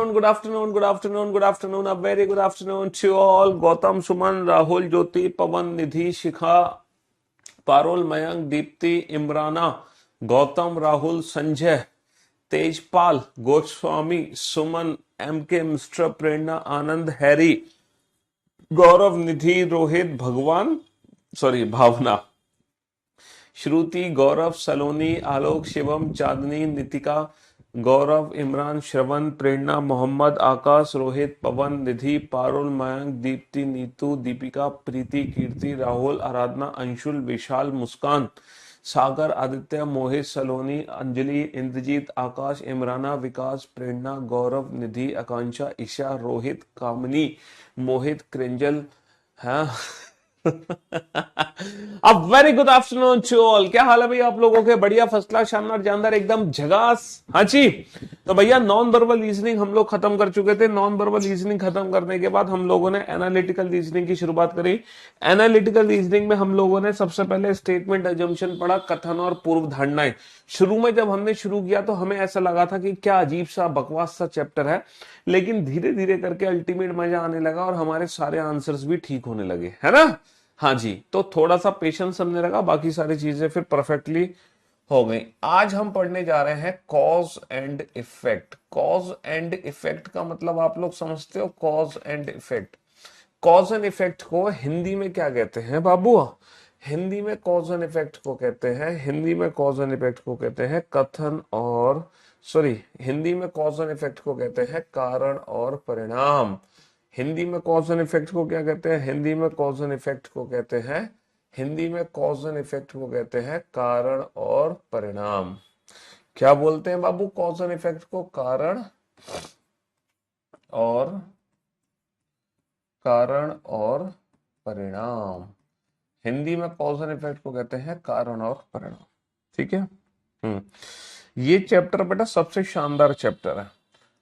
Good afternoon, good afternoon, good afternoon. A very good afternoon to all. Gautam, Suman, Rahul, Jyoti, Pawan, Nidhi, Shikha, Parul, Mayank, Deepti, Imrana, Gautam, Rahul, Sanjay, Tejpal, Goswami, Suman, MK, Mr. Prerna, Anand, Harry, Gaurav, Nidhi, Rohit, Bhagwan, sorry, Bhavna, श्रुति, गौरव, सलोनी, आलोक, शिवम, चांदनी, नितिका, गौरव, इमरान, श्रवण, प्रेरणा, मोहम्मद, आकाश, रोहित, पवन, निधि, पारुल, मयंक, दीप्ति, नीतू, दीपिका, प्रीति, कीर्ति, राहुल, आराधना, अंशुल, विशाल, मुस्कान, सागर, आदित्य, मोहित, सलोनी, अंजलि, इंद्रजीत, आकाश, इमराना, विकास, प्रेरणा, गौरव, निधि, आकांक्षा, ईशा, रोहित, कामनी, मोहित, क्रिंजल, हाँ। अब very good afternoon to all. क्या हाल है भैया आप लोगों के? बढ़िया, फर्स्ट क्लास, शानदार, जानदार, एकदम झगास। हाँ जी। तो भैया नॉन वर्बल रीजनिंग हम लोग खत्म कर चुके थे। नॉन वर्बल रीजनिंग खत्म करने के बाद हम लोगों ने एनालिटिकल रीजनिंग की शुरुआत करी। एनालिटिकल रीजनिंग में हम लोगों ने सबसे पहले स्टेटमेंट अजम्पशन पढ़ा, कथन और पूर्व धारणाएं। शुरू में जब हमने शुरू किया तो हमें ऐसा लगा था कि क्या अजीब सा बकवास सा चैप्टर है, लेकिन धीरे धीरे करके अल्टीमेट मजा आने लगा और हमारे सारे आंसर्स भी ठीक होने लगे, है ना। हाँ जी, तो थोड़ा सा पेशेंस हमने रखा, बाकी सारी चीजें फिर परफेक्टली हो गई। आज हम पढ़ने जा रहे हैं cause and effect. Cause and effect का मतलब आप लोग समझते हो? Cause and effect, cause and effect को हिंदी में क्या कहते हैं बाबू? हिंदी में कॉज एंड इफेक्ट को कहते हैं, हिंदी में कॉज एंड इफेक्ट को कहते हैं कथन और सॉरी हिंदी में कॉज एंड इफेक्ट को कहते हैं कारण और परिणाम। हिंदी में कॉज एंड इफेक्ट को क्या कहते हैं? हिंदी में कॉज एंड इफेक्ट को कहते हैं, हिंदी में कॉज एंड इफेक्ट को कहते हैं कारण और परिणाम। क्या बोलते हैं बाबू कॉज एंड इफेक्ट को? और कारण और परिणाम। हिंदी में कॉज एंड इफेक्ट को कहते हैं कारण और परिणाम। ठीक है। ये चैप्टर बेटा सबसे शानदार चैप्टर है।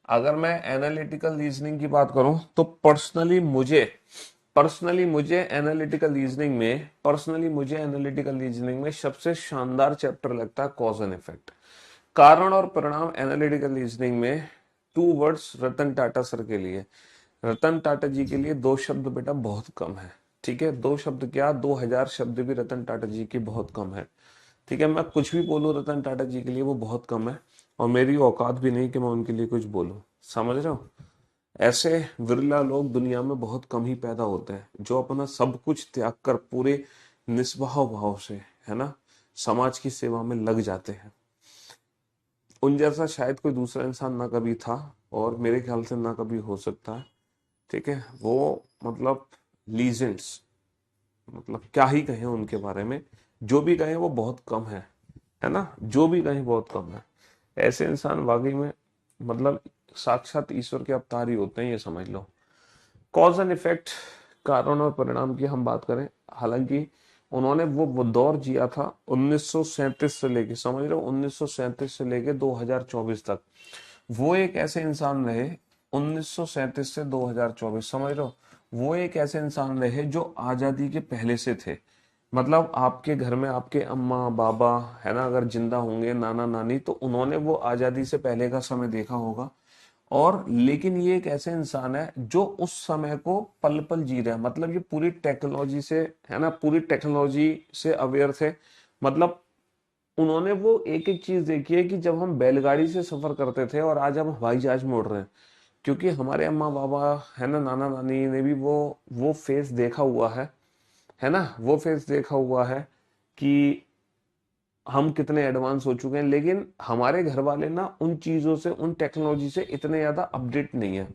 अगर मैं एनालिटिकल रीजनिंग की बात करूं तो पर्सनली मुझे एनालिटिकल रीजनिंग में सबसे शानदार चैप्टर लगता है कॉज एंड इफेक्ट। कारण और परिणाम एनालिटिकल रीजनिंग में 2 वर्ड्स रतन टाटा सर के लिए, रतन टाटा जी के लिए 2 शब्द बेटा बहुत कम है। ठीक है, 2 शब्द क्या, 2000 शब्द भी रतन टाटा जी की बहुत कम है। ठीक है, मैं कुछ भी बोलूं रतन टाटा जी के लिए वो बहुत कम है, और मेरी औकात भी नहीं कि मैं उनके लिए कुछ बोलूं। समझ रहे हो? ऐसे विरला लोग दुनिया में बहुत कम ही पैदा होते हैं जो अपना सब कुछ त्याग कर पूरे निस्वार्थ भाव से, है ना, समाज की सेवा में लग जाते हैं। उन जैसा शायद कोई दूसरा इंसान ना कभी था, और मेरे ख्याल से ना कभी हो सकता है। ठीक है, वो मतलब लीजेंड्स, मतलब क्या ही कहें उनके बारे में, जो भी कहें वो बहुत कम है ना, जो भी कहें बहुत कम है। ऐसे इंसान वाकई में मतलब साक्षात ईश्वर के अवतार ही होते हैं, ये समझ लो। कॉज एंड इफेक्ट, कारण और परिणाम की हम बात करें, हालांकि उन्होंने वो दौर जिया था 1937 से लेके, समझ रहे हो, 1937 से लेके 2024 तक। वो एक ऐसे इंसान रहे, 1937 से 2024, समझ रहे हो, वो एक ऐसे इंसान रहे जो आजादी के पहले से थे। मतलब आपके घर में आपके अम्मा बाबा, है ना, अगर जिंदा होंगे, नाना नानी, तो उन्होंने वो आजादी से पहले का समय देखा होगा। और लेकिन ये एक ऐसे इंसान है जो उस समय को पल पल जी रहा है। मतलब ये पूरी टेक्नोलॉजी से, है ना, पूरी टेक्नोलॉजी से अवेयर थे। मतलब उन्होंने वो एक एक चीज देखी है कि जब हम बैलगाड़ी से सफर करते थे और आज हम हवाई जहाज में उड़ रहे हैं, क्योंकि हमारे अम्मा बाबा, है ना, नाना नानी ने भी वो फेस देखा हुआ है ना, वो फेस देखा हुआ है कि हम कितने एडवांस हो चुके हैं। लेकिन हमारे घर वाले ना उन चीजों से, उन टेक्नोलॉजी से इतने ज्यादा अपडेट नहीं है।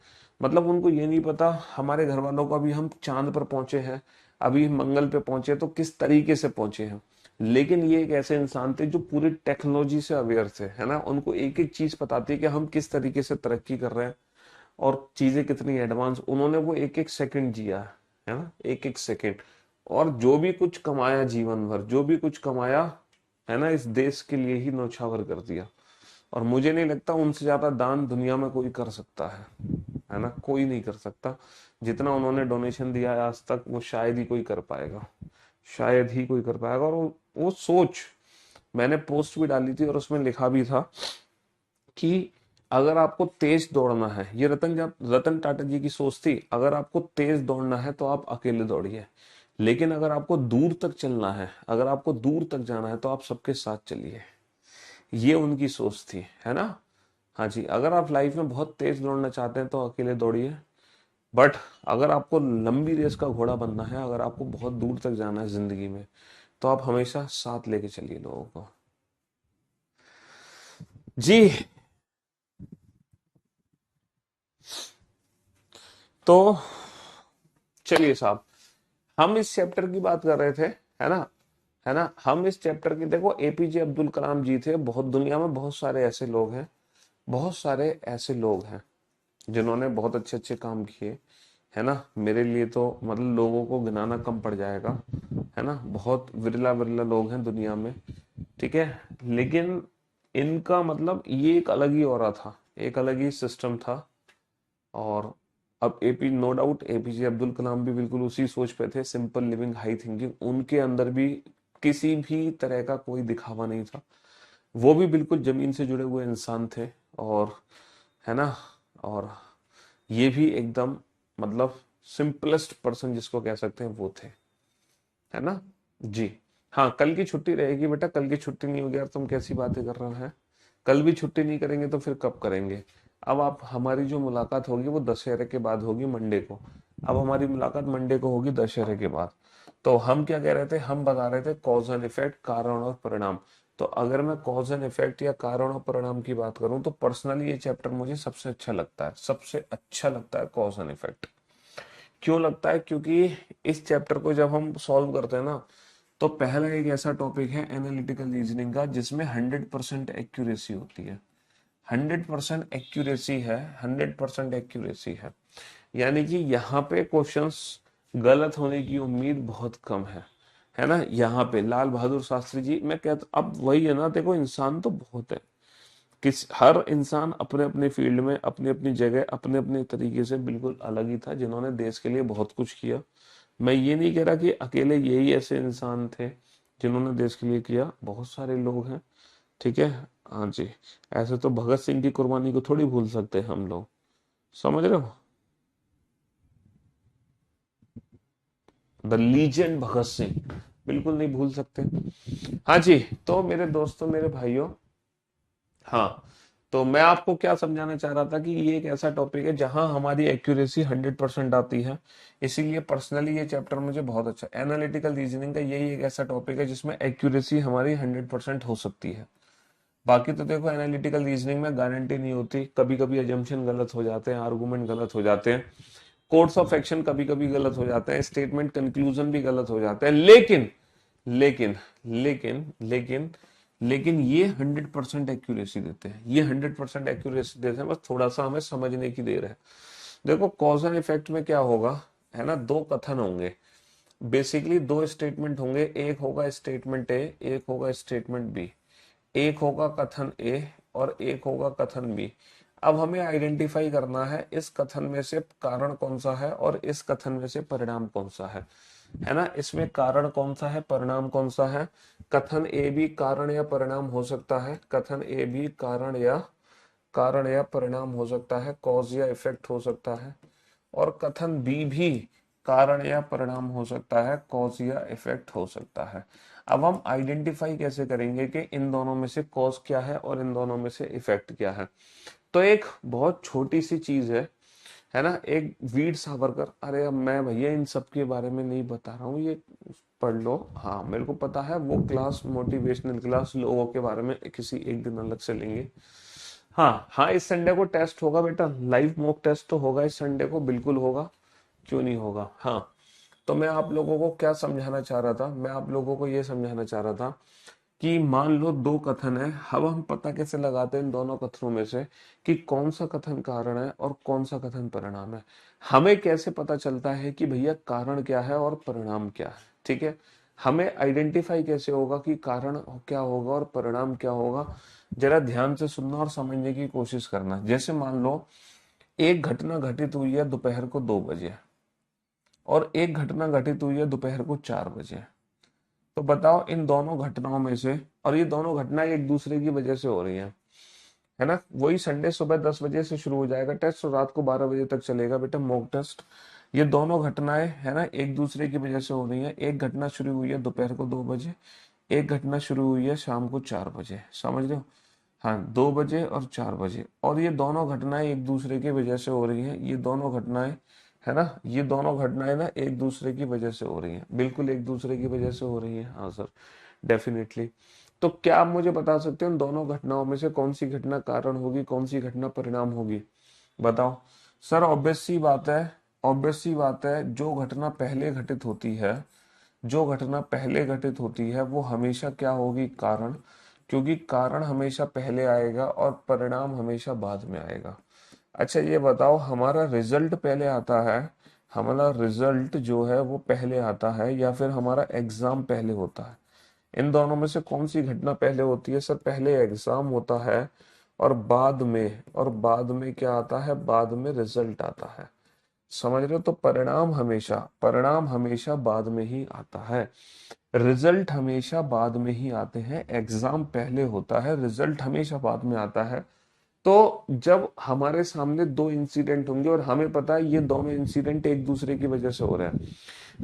मतलब उनको ये नहीं पता, हमारे घर वालों को अभी हम चांद पर पहुंचे हैं, अभी मंगल पे पहुंचे तो किस तरीके से पहुंचे हैं। लेकिन ये एक ऐसे इंसान थे जो पूरी टेक्नोलॉजी से अवेयर थे, है ना, उनको एक एक चीज पता थी कि हम किस तरीके से तरक्की कर रहे हैं और चीजें कितनी एडवांस। उन्होंने वो एक एक सेकंड जिया है ना, एक एक सेकंड। और जो भी कुछ कमाया जीवन भर, जो भी कुछ कमाया, है ना, इस देश के लिए ही न्यौछावर कर दिया। और मुझे नहीं लगता उनसे ज्यादा दान दुनिया में कोई कर सकता है ना, कोई नहीं कर सकता। जितना उन्होंने डोनेशन दिया है आज तक, वो शायद ही कोई कर पाएगा, शायद ही कोई कर पाएगा। और वो सोच, मैंने पोस्ट भी डाली थी और उसमें लिखा भी था कि अगर आपको तेज दौड़ना है, ये रतन टाटा जी की सोच थी, अगर आपको तेज दौड़ना है तो आप अकेले दौड़िए, लेकिन अगर आपको दूर तक चलना है, अगर आपको दूर तक जाना है तो आप सबके साथ चलिए। ये उनकी सोच थी, है ना। हाँ जी, अगर आप लाइफ में बहुत तेज दौड़ना चाहते हैं तो अकेले दौड़िए, बट अगर आपको लंबी रेस का घोड़ा बनना है, अगर आपको बहुत दूर तक जाना है जिंदगी में, तो आप हमेशा साथ लेके चलिए लोगों को। जी। तो चलिए साहब, हम इस चैप्टर की बात कर रहे थे, है ना, है ना। हम इस चैप्टर की, देखो एपीजे अब्दुल कलाम जी थे, बहुत दुनिया में बहुत सारे ऐसे लोग हैं, बहुत सारे ऐसे लोग हैं जिन्होंने बहुत अच्छे अच्छे काम किए, है ना। मेरे लिए तो मतलब लोगों को गिनाना कम पड़ जाएगा, है ना, बहुत विरला विरला लोग हैं दुनिया में, ठीक है। लेकिन इनका मतलब ये एक अलग ही ऑरा था, एक अलग ही सिस्टम था। और अब AP, no doubt APJ Abdul Kalam भी बिल्कुल उसी सोच पे थे, सिंपल लिविंग हाई थिंकिंग, उनके अंदर भी किसी भी तरह का कोई दिखावा नहीं था, वो भी बिल्कुल जमीन से जुड़े हुए इंसान थे। और है ना, और ये भी एकदम मतलब सिंपलेस्ट पर्सन जिसको कह सकते हैं वो थे, है ना। जी। हाँ, कल की छुट्टी रहेगी बेटा, कल की छुट्टी नहीं होगी यार, तुम कैसी बातें कर रहे हैं। कल भी छुट्टी नहीं करेंगे तो फिर कब करेंगे। अब आप, हमारी जो मुलाकात होगी वो दशहरे के बाद होगी, मंडे को। अब हमारी मुलाकात मंडे को होगी दशहरे के बाद। तो हम क्या कह रहे थे, हम बता रहे थे कॉज एंड इफेक्ट, कारण और परिणाम। तो अगर मैं कॉज एंड इफेक्ट या कारण और परिणाम की बात करूं तो पर्सनली ये चैप्टर मुझे सबसे अच्छा लगता है, सबसे अच्छा लगता है कॉज एंड इफेक्ट। क्यों लगता है, क्योंकि इस चैप्टर को जब हम सॉल्व करते हैं ना, तो पहला एक ऐसा टॉपिक है एनालिटिकल रीजनिंग का जिसमें 100% एक्यूरेसी होती है। 100% एक्यूरेसी है, 100% एक्यूरेसी है, यानी कि यहाँ पे क्वेश्चंस गलत होने की उम्मीद बहुत कम है ना। यहाँ पे लाल बहादुर शास्त्री जी, मैं कहता, अब वही है ना, देखो इंसान तो बहुत है, हर इंसान अपने अपने फील्ड में, अपनी अपनी जगह, अपने अपने तरीके से बिल्कुल अलग ही था, जिन्होंने देश के लिए बहुत कुछ किया। मैं ये नहीं कह रहा कि अकेले यही ऐसे इंसान थे जिन्होंने देश के लिए किया, बहुत सारे लोग हैं, ठीक है। हाँ जी, ऐसे तो भगत सिंह की कुर्बानी को थोड़ी भूल सकते हैं हम लोग, समझ रहे हो। द लीजेंड भगत सिंह, बिल्कुल नहीं भूल सकते। हाँ जी। तो मेरे दोस्तों, मेरे भाइयों, हाँ, तो मैं आपको क्या समझाना चाह रहा था कि ये एक ऐसा टॉपिक है जहां हमारी एक्यूरेसी 100% आती है। इसीलिए पर्सनली ये चैप्टर मुझे बहुत अच्छा, एनालिटिकल रीजनिंग का यही एक ऐसा टॉपिक है जिसमें एक्यूरेसी हमारी 100% हो सकती है। बाकी तो देखो एनालिटिकल रीजनिंग में गारंटी नहीं होती, कभी कभी अजम्पशन गलत हो जाते हैं, आर्गुमेंट गलत हो जाते हैं, कोर्स ऑफ एक्शन कभी कभी गलत हो जाते हैं, स्टेटमेंट कंक्लूजन भी गलत हो जाते हैं, लेकिन लेकिन लेकिन लेकिन लेकिन ये 100% एक्यूरेसी देते हैं, ये 100% एक्यूरेसी देते हैं, बस थोड़ा सा हमें समझने की देर है। देखो कॉज एंड इफेक्ट में क्या होगा, है ना, दो कथन होंगे, बेसिकली दो स्टेटमेंट होंगे, एक होगा स्टेटमेंट ए, एक होगा स्टेटमेंट बी, एक होगा कथन ए और एक होगा कथन बी। अब हमें आइडेंटिफाई करना है इस कथन में से कारण कौन सा है और इस कथन में से परिणाम कौन सा है ना। इसमें कारण कौन सा है, परिणाम कौन सा है। कथन ए भी कारण या परिणाम हो सकता है, कथन ए भी कारण या परिणाम हो सकता है, कॉज या इफेक्ट हो सकता है। और कथन बी भी कारण या परिणाम हो सकता है, कॉज या इफेक्ट हो सकता है। अब हम आइडेंटिफाई कैसे करेंगे कि इन दोनों में से कॉज क्या है और इन दोनों में से इफेक्ट क्या है। तो एक बहुत छोटी सी चीज है ना, एक वीर सावरकर, अरे अब मैं भैया इन सब के बारे में नहीं बता रहा हूँ, ये पढ़ लो। हाँ मेरे को पता है, वो क्लास मोटिवेशनल क्लास लोगों के बारे में किसी एक दिन अलग से लेंगे। हाँ हाँ, इस संडे को टेस्ट होगा बेटा, लाइव मॉक टेस्ट तो होगा इस संडे को, बिल्कुल होगा, क्यों नहीं होगा। हाँ, तो मैं आप लोगों को क्या समझाना चाह रहा था, मैं आप लोगों को ये समझाना चाह रहा था कि मान लो दो कथन है, अब हम पता कैसे लगाते हैं इन दोनों कथनों में से कि कौन सा कथन कारण है और कौन सा कथन परिणाम है। हमें कैसे पता चलता है कि भैया कारण क्या है और परिणाम क्या है, ठीक है। हमें आइडेंटिफाई कैसे होगा कि कारण क्या होगा और परिणाम क्या होगा, जरा ध्यान से सुनना और समझने की कोशिश करना। जैसे मान लो एक घटना घटित हुई है दोपहर को 2 बजे और एक घटना घटित हुई है दोपहर को 4 बजे। तो बताओ इन दोनों घटनाओं में से, और ये दोनों घटनाएं एक दूसरे की वजह से हो रही हैं, है ना। वही संडे सुबह 10 बजे से शुरू हो जाएगा टेस्ट और रात को 12 बजे तक चलेगा बेटा मॉक टेस्ट। ये दोनों घटनाएं है ना एक दूसरे की वजह से हो रही है। एक घटना शुरू हुई है दोपहर को 2 बजे, एक घटना शुरू हुई है शाम को 4 बजे, समझ रहे हो। हाँ, 2 बजे और 4 बजे, और ये दोनों घटनाएं एक दूसरे की वजह से हो रही हैं। ये दोनों घटनाएं है ना, ये दोनों घटनाएं ना एक दूसरे की वजह से हो रही हैं, बिल्कुल एक दूसरे की वजह से हो रही हैं। हाँ सर, डेफिनेटली। तो क्या आप मुझे बता सकते हो इन दोनों घटनाओं में से कौन सी घटना कारण होगी, कौन सी घटना परिणाम होगी? बताओ। सर ऑब्वियस सी बात है, ऑब्वियस सी बात है, जो घटना पहले घटित होती है, जो घटना पहले घटित होती है वो हमेशा क्या होगी? कारण। क्योंकि कारण हमेशा पहले आएगा और परिणाम हमेशा बाद में आएगा। अच्छा ये बताओ, हमारा रिजल्ट पहले आता है, हमारा रिजल्ट जो है वो पहले आता है, या फिर हमारा एग्जाम पहले होता है? इन दोनों में से कौन सी घटना पहले होती है? सर पहले एग्जाम होता है और बाद में क्या आता है? बाद में रिजल्ट आता है। समझ रहे हो? तो परिणाम हमेशा बाद में ही आता है। रिजल्ट हमेशा बाद में ही आते हैं, एग्जाम पहले होता है, रिजल्ट हमेशा बाद में आता है। तो जब हमारे सामने दो इंसिडेंट होंगे और हमें पता है ये दोनों इंसिडेंट एक दूसरे की वजह से हो रहे हैं,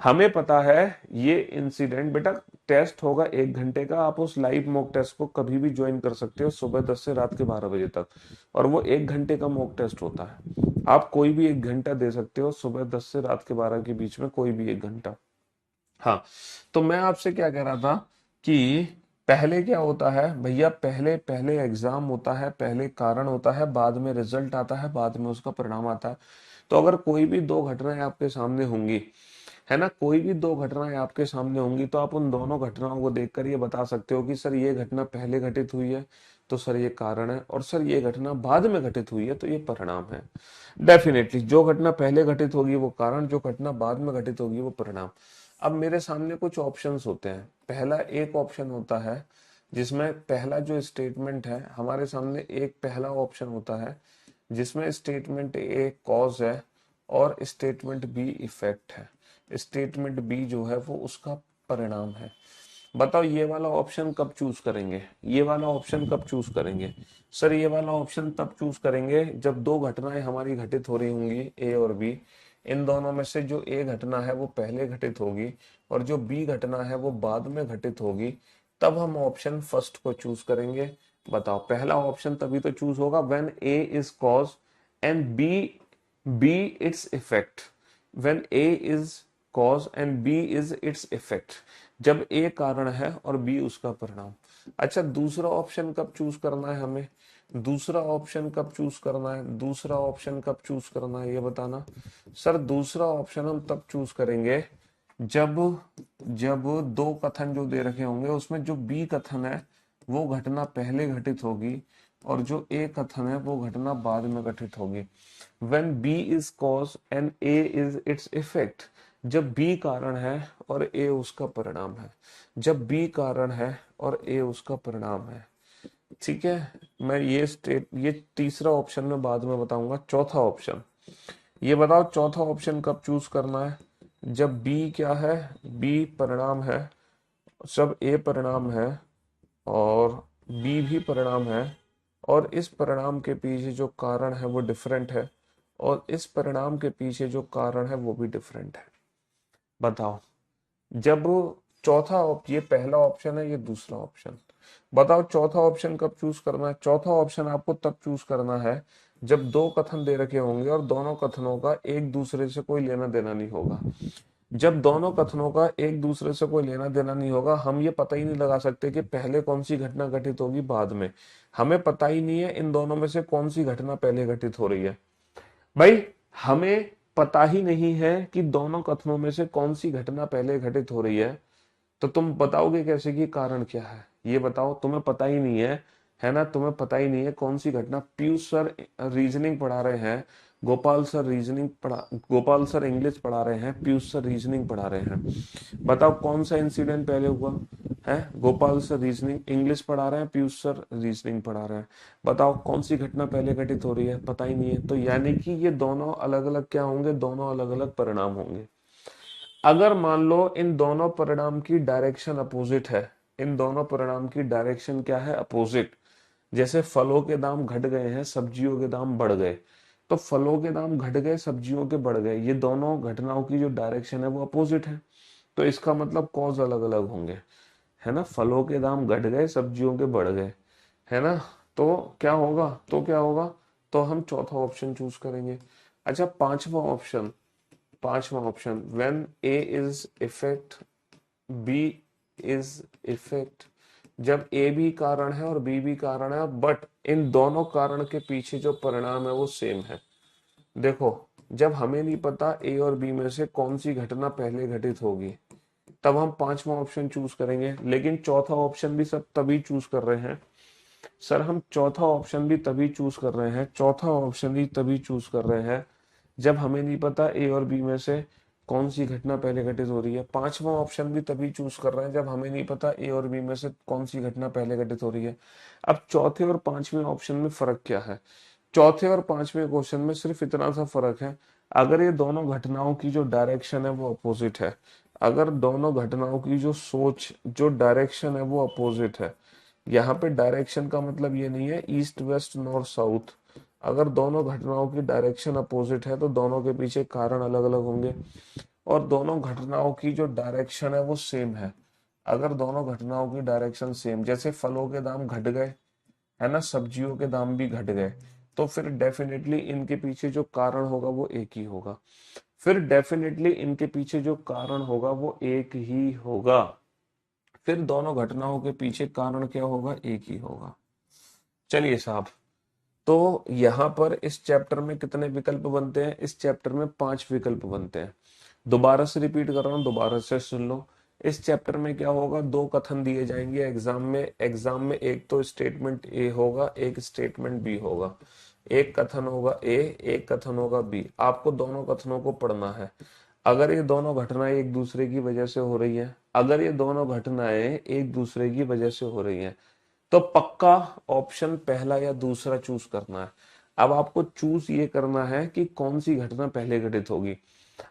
हमें पता है ये इंसिडेंट, बेटा टेस्ट होगा 1 घंटे का, आप उस लाइव मॉक टेस्ट को कभी भी ज्वाइन कर सकते हो सुबह 10 से रात के 12 बजे तक, और वो 1 घंटे का मॉक टेस्ट होता है। आप कोई भी 1 घंटा दे सकते हो, सुबह 10 से रात के 12 के बीच में कोई भी 1 घंटा। हाँ, तो मैं आपसे क्या कह रहा था कि पहले क्या होता है भैया, पहले पहले एग्जाम होता है, पहले कारण होता है, बाद में रिजल्ट आता है, बाद में उसका परिणाम आता है। तो अगर कोई भी दो घटनाएं आपके सामने होंगी, है ना, कोई भी दो घटनाएं आपके सामने होंगी, तो आप उन दोनों घटनाओं को देखकर ये बता सकते हो कि सर ये घटना पहले घटित हुई है तो सर ये कारण है, और सर ये घटना बाद में घटित हुई है तो ये परिणाम है। डेफिनेटली जो घटना पहले घटित होगी वो कारण, जो घटना बाद में घटित होगी वो परिणाम। अब मेरे सामने कुछ ऑप्शंस होते हैं। पहला एक ऑप्शन होता है जिसमें पहला जो स्टेटमेंट है हमारे सामने, एक पहला ऑप्शन होता है जिसमें स्टेटमेंट ए कॉज है और स्टेटमेंट बी इफेक्ट है। स्टेटमेंट बी जो है वो उसका परिणाम है। बताओ ये वाला ऑप्शन कब चूज करेंगे? ये वाला ऑप्शन कब चूज करेंगे? सर ये वाला ऑप्शन तब चूज करेंगे जब दो घटनाएं हमारी घटित हो रही होंगी, ए और बी। इन दोनों में से जो ए घटना है वो पहले घटित होगी और जो बी घटना है वो बाद में घटित होगी, तब हम ऑप्शन फर्स्ट को चूज करेंगे। बताओ, पहला ऑप्शन तभी तो चूज होगा when A is cause and B its effect. When A is cause and B is its effect, जब ए कारण है और बी उसका परिणाम। अच्छा, दूसरा ऑप्शन कब चूज करना है हमें? दूसरा ऑप्शन कब चूज करना है? दूसरा ऑप्शन कब चूज करना है ये बताना। सर दूसरा ऑप्शन हम तब चूज करेंगे जब जब दो कथन जो दे रखे होंगे उसमें जो बी कथन है वो घटना पहले घटित होगी और जो ए कथन है वो घटना बाद में घटित होगी। when B is cause and A is its effect, जब B कारण है और A उसका परिणाम है, जब B कारण है और A उसका परिणाम है। ठीक है, मैं ये तीसरा ऑप्शन में बाद में बताऊंगा। चौथा ऑप्शन, ये बताओ चौथा ऑप्शन कब चूज करना है? जब B क्या है? B परिणाम है, जब A परिणाम है और B भी परिणाम है, और इस परिणाम के पीछे जो कारण है वो डिफरेंट है, और इस परिणाम के पीछे जो कारण है वो भी डिफरेंट है। बताओ, जब ये पहला ऑप्शन है, ये दूसरा ऑप्शन। बताओ चौथा ऑप्शन कब चूज करना है? चौथा ऑप्शन आपको तब चूज करना है जब दो कथन दे रखे होंगे और दोनों कथनों का एक दूसरे से कोई लेना देना नहीं होगा। जब दोनों कथनों का एक दूसरे से कोई लेना देना नहीं होगा, हम ये पता ही नहीं लगा सकते कि पहले कौन सी घटना घटित होगी बाद में। हमें पता ही नहीं है इन दोनों में से कौन सी घटना पहले घटित हो रही है। भाई, हमें पता ही नहीं है कि दोनों कथनों में से कौन सी घटना पहले घटित हो रही है, तो तुम बताओगे कैसे कि कारण क्या है? ये बताओ, तुम्हें पता ही नहीं है ना, तुम्हें पता ही नहीं है कौन सी घटना। पीयूष सर रीजनिंग पढ़ा रहे हैं, गोपाल सर इंग्लिश पढ़ा रहे हैं, पीयूष सर रीजनिंग पढ़ा रहे हैं। बताओ कौन सा इंसिडेंट पहले हुआ है? गोपाल सर रीजनिंग इंग्लिश पढ़ा रहे हैं, पीयूष सर रीजनिंग पढ़ा रहे हैं। बताओ कौन सी घटना पहले घटित हो रही है? पता ही नहीं है। तो यानी कि ये दोनों अलग अलग क्या होंगे? दोनों अलग अलग परिणाम होंगे। अगर मान लो इन दोनों परिणाम की डायरेक्शन अपोजिट है, इन दोनों परिणाम की डायरेक्शन क्या है? अपोजिट। जैसे फलों के दाम घट गए हैं, सब्जियों के दाम बढ़ गए, तो फलों के दाम घट गए, सब्जियों के बढ़ गए, ये दोनों घटनाओं की जो डायरेक्शन है वो अपोजिट है, तो इसका मतलब कॉज अलग अलग होंगे, है ना। फलों के दाम घट गए, सब्जियों के बढ़ गए, है ना। तो क्या होगा, तो हम चौथा ऑप्शन चूज करेंगे। अच्छा, पांचवा option when A is effect, B is effect, जब ए भी कारण है और बी भी कारण है, बट इन दोनों कारण के पीछे जो परिणाम है वो सेम है। देखो, जब हमें नहीं पता ए और बी में से कौन सी घटना पहले घटित होगी, तब हम पांचवा ऑप्शन चूज करेंगे। लेकिन चौथा ऑप्शन भी सब तभी चूज कर रहे हैं सर, हम चौथा ऑप्शन भी तभी चूज कर रहे हैं, चौथा ऑप्शन भी तभी चूज कर रहे हैं जब हमें नहीं पता ए और बी में से कौन सी घटना पहले घटित हो रही है। पांचवा ऑप्शन भी तभी चूज कर रहे हैं जब हमें नहीं पता ए और बी में से कौन सी घटना पहले घटित हो रही है। अब चौथे और पांचवें ऑप्शन में फर्क क्या है? चौथे और पांचवें क्वेश्चन में सिर्फ इतना सा फर्क है, अगर ये दोनों घटनाओं की जो डायरेक्शन है वो अपोजिट है, अगर दोनों घटनाओं की जो सोच, जो डायरेक्शन है वो अपोजिट है। यहाँ पे डायरेक्शन का मतलब ये नहीं है ईस्ट वेस्ट नॉर्थ साउथ, अगर दोनों घटनाओं की डायरेक्शन अपोजिट है तो दोनों के पीछे कारण अलग अलग होंगे, और दोनों घटनाओं की जो डायरेक्शन है वो सेम है। अगर दोनों घटनाओं की डायरेक्शन सेम, जैसे फलों के दाम घट गए, है ना, सब्जियों के दाम भी घट गए, तो फिर डेफिनेटली इनके पीछे जो कारण होगा वो एक ही होगा, फिर डेफिनेटली इनके पीछे जो कारण होगा वो एक ही होगा, फिर दोनों घटनाओं के पीछे कारण क्या होगा, एक ही होगा। चलिए साहब, तो यहाँ पर इस चैप्टर में कितने विकल्प बनते हैं? इस चैप्टर में 5 विकल्प बनते हैं। दोबारा से रिपीट कर रहा हूँ, दोबारा से सुन लो। इस चैप्टर में क्या होगा, 2 कथन दिए जाएंगे एग्जाम में एक तो स्टेटमेंट ए होगा, एक स्टेटमेंट बी होगा। एक कथन होगा ए, एक कथन होगा बी, आपको दोनों कथनों को पढ़ना है। अगर ये दोनों घटनाएं एक दूसरे की वजह से हो रही है, अगर ये दोनों घटनाएं एक दूसरे की वजह से हो रही हैं, तो पक्का ऑप्शन पहला या दूसरा चूज करना है। अब आपको चूज ये करना है कि कौन सी घटना पहले घटित होगी।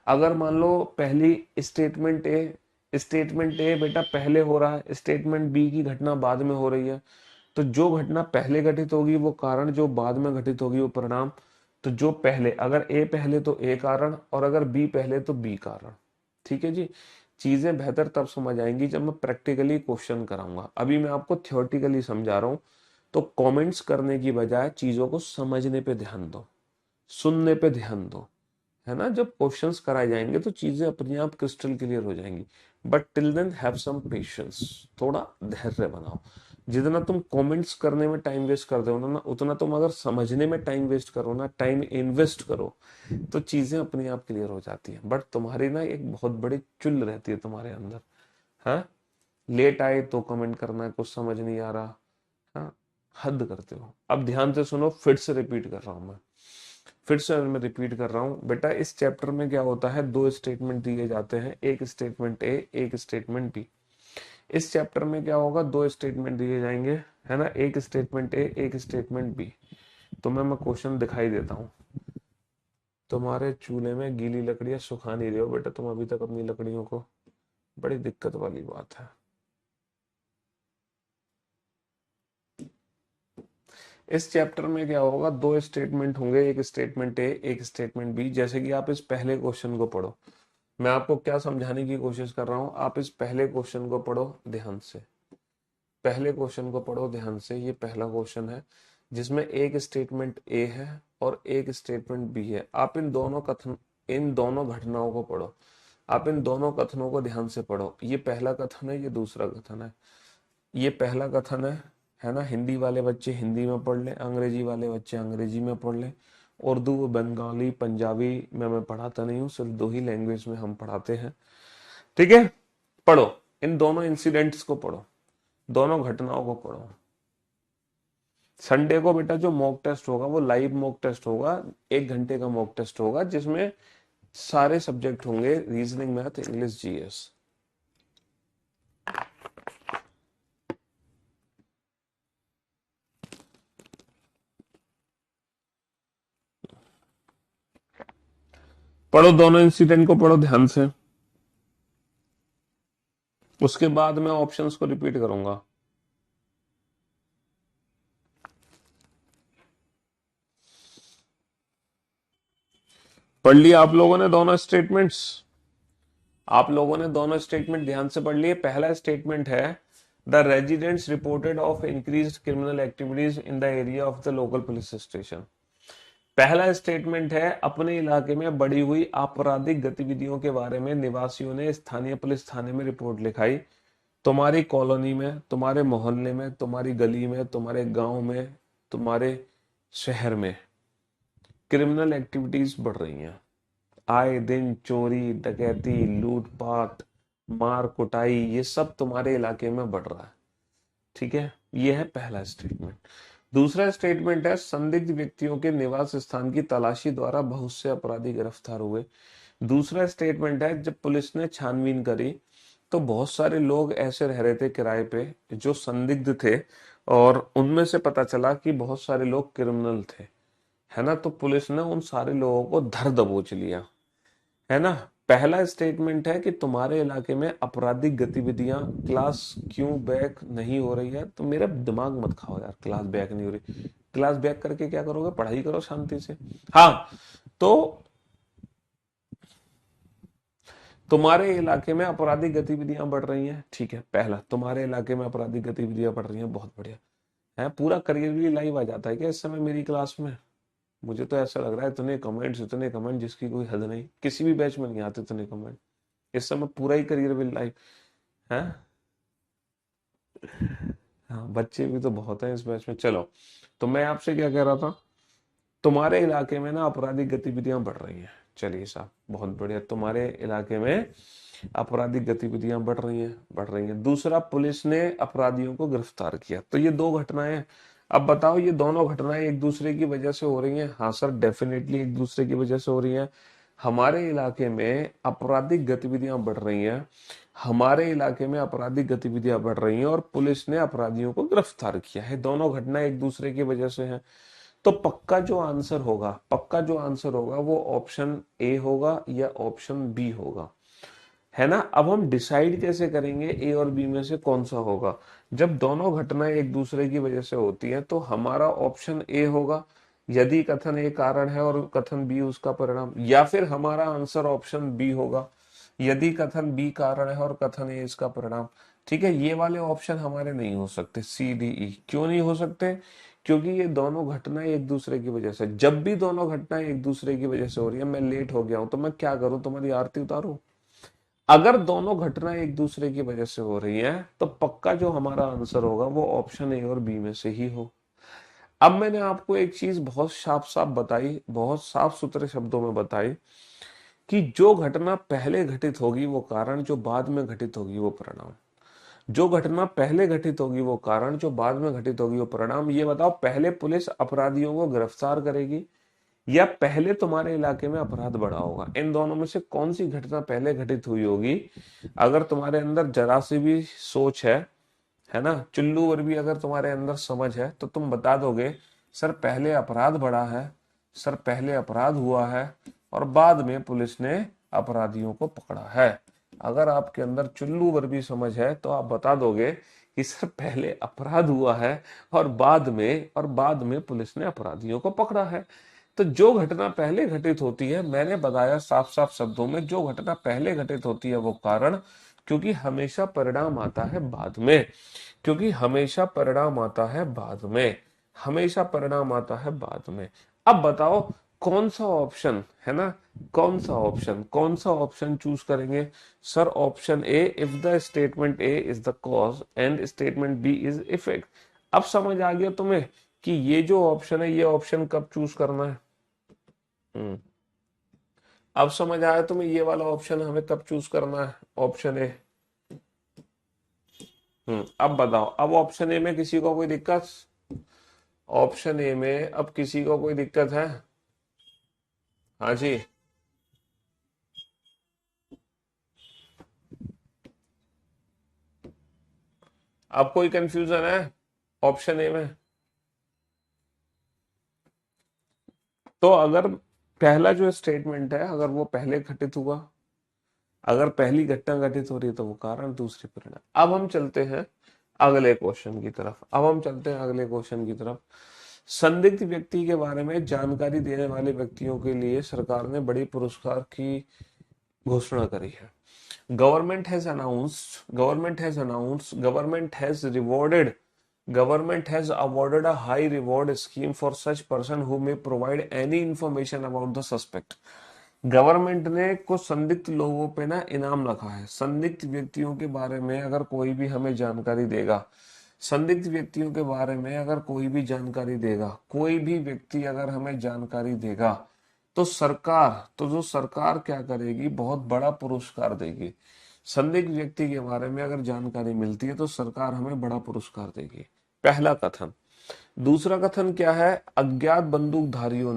अगर मान लो पहली स्टेटमेंट ए बेटा पहले हो रहा है, स्टेटमेंट बी की घटना बाद में हो रही है, तो जो घटना पहले घटित होगी वो कारण, जो बाद में घटित होगी वो परिणाम। तो जो पहले, अगर ए पहले तो ए कारण, और अगर बी पहले तो बी कारण। ठीक है जी। चीजें बेहतर तब समझ आएंगी जब मैं प्रैक्टिकली क्वेश्चन कराऊंगा, अभी मैं आपको थ्योरेटिकली समझा रहा हूं। तो कमेंट्स करने की बजाय चीजों को समझने पे ध्यान दो, सुनने पे ध्यान दो, है ना। जब क्वेश्चंस कराए जाएंगे तो चीजें अपने आप क्रिस्टल क्लियर हो जाएंगी। But till then have some patience, थोड़ा धैर्य बनाओ। जितना तुम कमेंट्स करने में टाइम वेस्ट कर दो ना, उतना तुम अगर समझने में टाइम वेस्ट करो ना, टाइम इन्वेस्ट करो, तो चीजें अपने आप क्लियर हो जाती हैं। बट तुम्हारी ना एक बहुत बड़ी चुल रहती है तुम्हारे अंदर, हाँ। लेट आए तो कमेंट करना है, कुछ समझ नहीं आ रहा, हाँ, हद करते हो। अब ध्यान से सुनो, फिर से रिपीट कर रहा हूं मैं, फिर से मैं रिपीट कर रहा हूं बेटा। इस चैप्टर में क्या होता है, 2 स्टेटमेंट दिए जाते हैं, एक स्टेटमेंट ए, एक स्टेटमेंट बी। इस चैप्टर में क्या होगा, 2 स्टेटमेंट दिए जाएंगे, है ना, एक स्टेटमेंट ए, एक स्टेटमेंट बी। तो मैं क्वेश्चन दिखाई देता हूँ। तुम्हारे चूल्हे में गीली लकड़ियां सुखा नहीं रहे हो बेटा, तुम अभी तक अपनी लकड़ियों को, बड़ी दिक्कत वाली बात है। इस चैप्टर में क्या होगा, 2 स्टेटमेंट होंगे, एक स्टेटमेंट ए, एक स्टेटमेंट बी। जैसे कि आप इस पहले क्वेश्चन को पढ़ो, मैं आपको क्या समझाने की कोशिश कर रहा हूं, आप इस पहले क्वेश्चन को पढ़ो ध्यान से, पहले क्वेश्चन को पढ़ो ध्यान से। ये पहला क्वेश्चन है जिसमें एक स्टेटमेंट ए है और एक स्टेटमेंट बी है। आप इन दोनों घटनाओं को पढ़ो, आप इन दोनों कथनों को ध्यान से पढ़ो। ये पहला कथन है, ये दूसरा कथन है। ये पहला कथन है ना, हिंदी वाले बच्चे हिंदी में पढ़ ले, अंग्रेजी वाले बच्चे अंग्रेजी में पढ़ ले। उर्दू, बंगाली, पंजाबी में मैं पढ़ाता नहीं हूँ, सिर्फ 2 ही लैंग्वेज में हम पढ़ाते हैं। ठीक है, पढ़ो, इन दोनों इंसिडेंट्स को पढ़ो, दोनों घटनाओं को पढ़ो। संडे को बेटा जो मॉक टेस्ट होगा वो लाइव मॉक टेस्ट होगा, 1 घंटे का मॉक टेस्ट होगा, जिसमें सारे सब्जेक्ट होंगे, रीजनिंग, मैथ, इंग्लिश, जीएस। पढ़ो, दोनों इंसिडेंट को पढ़ो ध्यान से, उसके बाद मैं ऑप्शंस को रिपीट करूंगा। पढ़ लिया आप लोगों ने दोनों स्टेटमेंट्स? आप लोगों ने दोनों स्टेटमेंट ध्यान से पढ़ लिए। पहला स्टेटमेंट है the residents reported of increased criminal activities in the area of the local police station. पहला स्टेटमेंट है अपने इलाके में बढ़ी हुई आपराधिक गतिविधियों के बारे में निवासियों ने स्थानीय पुलिस थाने में रिपोर्ट लिखाई। तुम्हारी कॉलोनी में, तुम्हारे मोहल्ले में, तुम्हारी गली में, तुम्हारे गांव में, तुम्हारे शहर में क्रिमिनल एक्टिविटीज बढ़ रही हैं। आए दिन चोरी, डकैती, लूटपाट, मार कुटाई, ये सब तुम्हारे इलाके में बढ़ रहा है। ठीक है, ये है पहला स्टेटमेंट। दूसरा स्टेटमेंट है संदिग्ध व्यक्तियों के निवास स्थान की तलाशी द्वारा बहुत से अपराधी गिरफ्तार हुए। दूसरा स्टेटमेंट है जब पुलिस ने छानबीन करी तो बहुत सारे लोग ऐसे रह रहे थे किराए पे जो संदिग्ध थे, और उनमें से पता चला कि बहुत सारे लोग क्रिमिनल थे, है ना। तो पुलिस ने उन सारे लोगों को धर दबोच लिया, है ना। पहला स्टेटमेंट है कि तुम्हारे इलाके में आपराधिक गतिविधियां क्लास क्यों बैक नहीं हो रही है। तो मेरा दिमाग मत खाओ यार, क्लास बैक नहीं हो रही, क्लास बैक करके क्या करोगे, पढ़ाई करो शांति से। हाँ, तो तुम्हारे इलाके में आपराधिक गतिविधियां बढ़ रही हैं, ठीक है। पहला, तुम्हारे इलाके में आपराधिक गतिविधियां बढ़ रही हैं, बहुत बढ़िया है। पूरा करियर भी लाइव आ जाता है क्या इस समय मेरी क्लास में? मुझे तो ऐसा लग रहा है इतने कमेंट जिसकी कोई हद नहीं, किसी भी बैच में नहीं आते इतने कमेंट। इस समय पूरा ही करियर भी लाइव है। हाँ, बच्चे भी तो बहुत हैं इस बैच में। चलो, तो मैं आपसे क्या कह रहा था, तुम्हारे इलाके में ना आपराधिक गतिविधियां बढ़ रही हैं। चलिए साहब, बहुत बढ़िया, तुम्हारे इलाके में आपराधिक गतिविधियां बढ़ रही हैं। दूसरा, पुलिस ने अपराधियों को गिरफ्तार किया। तो ये दो घटनाएं, अब बताओ ये दोनों घटनाएं एक दूसरे की वजह से हो रही हैं? हाँ सर, डेफिनेटली एक दूसरे की वजह से हो रही हैं। हमारे इलाके में आपराधिक गतिविधियां बढ़ रही हैं, हमारे इलाके में आपराधिक गतिविधियां बढ़ रही हैं और पुलिस ने अपराधियों को गिरफ्तार किया है। दोनों घटनाएं एक दूसरे की वजह से हैं। तो पक्का जो आंसर होगा वो ऑप्शन ए होगा या ऑप्शन बी होगा, है ना। अब हम डिसाइड कैसे करेंगे ए और बी में से कौन सा होगा? जब दोनों घटनाएं एक दूसरे की वजह से होती हैं तो हमारा ऑप्शन ए होगा यदि कथन ए कारण है और कथन बी उसका परिणाम, या फिर हमारा आंसर ऑप्शन बी होगा यदि कथन बी कारण है और कथन ए इसका परिणाम। ठीक है, ये वाले ऑप्शन हमारे नहीं हो सकते, सी डी ई। क्यों नहीं हो सकते? क्योंकि ये दोनों घटनाएं एक दूसरे की वजह से, जब भी दोनों घटनाएं एक दूसरे की वजह से हो रही है, मैं लेट हो गया हूं तो मैं क्या करूं, तुम्हारी आरती उतारूं? अगर दोनों घटनाएं एक दूसरे की वजह से हो रही हैं तो पक्का जो हमारा आंसर होगा वो ऑप्शन ए और बी में से ही हो। अब मैंने आपको एक चीज बहुत साफ साफ बताई, बहुत साफ सुथरे शब्दों में बताई कि जो घटना पहले घटित होगी वो कारण, जो बाद में घटित होगी वो परिणाम। जो घटना पहले घटित होगी वो कारण, जो बाद में घटित होगी वो परिणाम। ये बताओ, पहले पुलिस अपराधियों को गिरफ्तार करेगी या पहले तुम्हारे इलाके में अपराध बढ़ा होगा? इन दोनों में से कौन सी घटना पहले घटित हुई होगी? अगर तुम्हारे अंदर जरा सी भी सोच है ना, चुल्लू भर भी अगर तुम्हारे अंदर समझ है तो तुम बता दोगे सर पहले अपराध बढ़ा है, सर पहले अपराध हुआ है और बाद में पुलिस ने अपराधियों को पकड़ा है। अगर आपके अंदर चुल्लू भर भी समझ है तो आप बता दोगे कि सर पहले अपराध हुआ है और बाद में पुलिस ने अपराधियों को पकड़ा है। तो जो घटना पहले घटित होती है, मैंने बताया साफ साफ शब्दों में, जो घटना पहले घटित होती है वो कारण, क्योंकि हमेशा परिणाम आता है बाद में, क्योंकि हमेशा परिणाम आता है बाद में, हमेशा परिणाम आता है बाद में। अब बताओ कौन सा ऑप्शन, है ना, कौन सा ऑप्शन चूज करेंगे? Sir option A, if the statement A is the cause and statement B is effect. अब समझ आ गया तुम्हें कि ये जो ऑप्शन है ये ऑप्शन कब चूज करना है? हम्म, अब समझ आया तुम्हें ये वाला ऑप्शन हमें कब चूज करना है, ऑप्शन ए। अब बताओ, अब ऑप्शन ए में किसी को कोई दिक्कत? ऑप्शन ए में अब किसी को कोई दिक्कत है? हाँ जी, अब कोई कंफ्यूजन है ऑप्शन ए में? तो अगर पहला जो स्टेटमेंट है अगर वो पहले घटित हुआ, अगर पहली घटना घटित हो रही है तो वो कारण, दूसरी परिणाम। अब हम चलते हैं अगले क्वेश्चन की तरफ। संदिग्ध व्यक्ति के बारे में जानकारी देने वाले व्यक्तियों के लिए सरकार ने बड़े पुरस्कार की घोषणा करी है। Government has awarded a high reward scheme for such person who may provide any information about the suspect. Government ने कुछ संदिग्ध लोगों पे ना इनाम रखा है। संदिग्ध व्यक्तियों के बारे में अगर कोई भी हमें जानकारी देगा, संदिग्ध व्यक्तियों के बारे में अगर कोई भी जानकारी देगा, कोई भी व्यक्ति अगर हमें जानकारी देगा, तो जो सरकार क्या करेगी, बहुत बड़ा पुरस्कार देगी। संदिग्ध व्यक्ति के बारे में अगर जानकारी मिलती है तो सरकार हमें बड़ा पुरस्कार देगी। पहला कथन। दूसरा कथन क्या है? अज्ञात बंदूकधारियों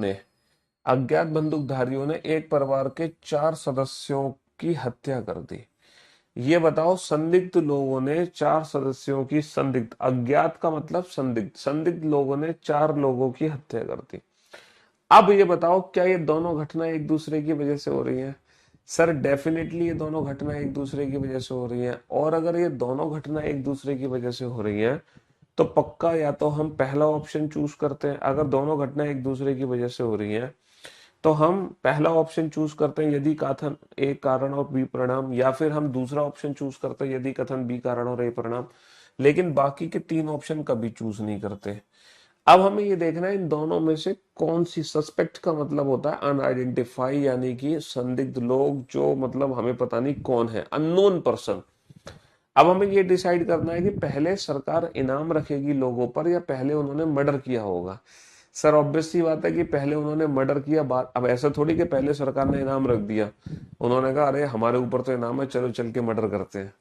ने एक परिवार के 4 सदस्यों की हत्या कर दी। ये बताओ, संदिग्ध लोगों ने 4 सदस्यों की, संदिग्ध, अज्ञात का मतलब संदिग्ध लोगों ने 4 लोगों की हत्या कर दी। अब ये बताओ, क्या ये दोनों घटना एक दूसरे की वजह से हो रही हैं? सर डेफिनेटली ये दोनों घटना एक दूसरे की वजह से हो रही हैं। और अगर ये दोनों घटना एक दूसरे की वजह से हो रही हैं तो पक्का या तो हम पहला ऑप्शन चूज करते हैं। अगर दोनों घटना एक दूसरे की वजह से हो रही हैं तो हम पहला ऑप्शन चूज करते हैं, यदि कथन ए कारण और बी परिणाम, या फिर हम दूसरा ऑप्शन चूज करते हैं, यदि कथन बी कारण और ए परिणाम। लेकिन बाकी के 3 ऑप्शन कभी चूज नहीं करते। अब हमें ये देखना है इन दोनों में से कौन सी, सस्पेक्ट का मतलब होता है अनआइडेंटिफाई, यानी कि संदिग्ध लोग, जो मतलब हमें पता नहीं कौन है, अननोन पर्सन। अब हमें ये डिसाइड करना है कि पहले सरकार इनाम रखेगी लोगों पर या पहले उन्होंने मर्डर किया होगा। सर ऑब्वियस सी बात है कि पहले उन्होंने मर्डर किया। बात अब ऐसा थोड़ी कि पहले सरकार ने इनाम रख दिया, उन्होंने कहा अरे हमारे ऊपर तो इनाम है, चलो चल के मर्डर करते हैं।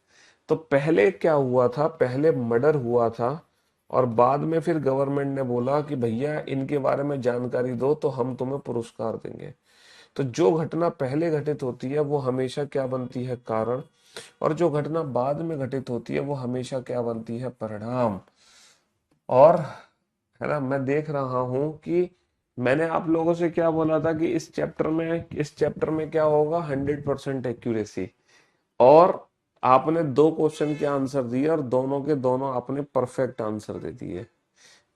तो पहले क्या हुआ था? पहले मर्डर हुआ था और बाद में फिर गवर्नमेंट ने बोला कि भैया इनके बारे में जानकारी दो तो हम तुम्हें पुरस्कार देंगे। तो जो घटना पहले घटित होती है वो हमेशा क्या बनती है? कारण। और जो घटना बाद में घटित होती है वो हमेशा क्या बनती है? परिणाम। और है ना, मैं देख रहा हूं कि मैंने आप लोगों से क्या बोला था कि इस चैप्टर में क्या होगा? 100% एक्यूरेसी। और आपने 2 क्वेश्चन के आंसर दिए और दोनों के दोनों आपने परफेक्ट आंसर दे दिए।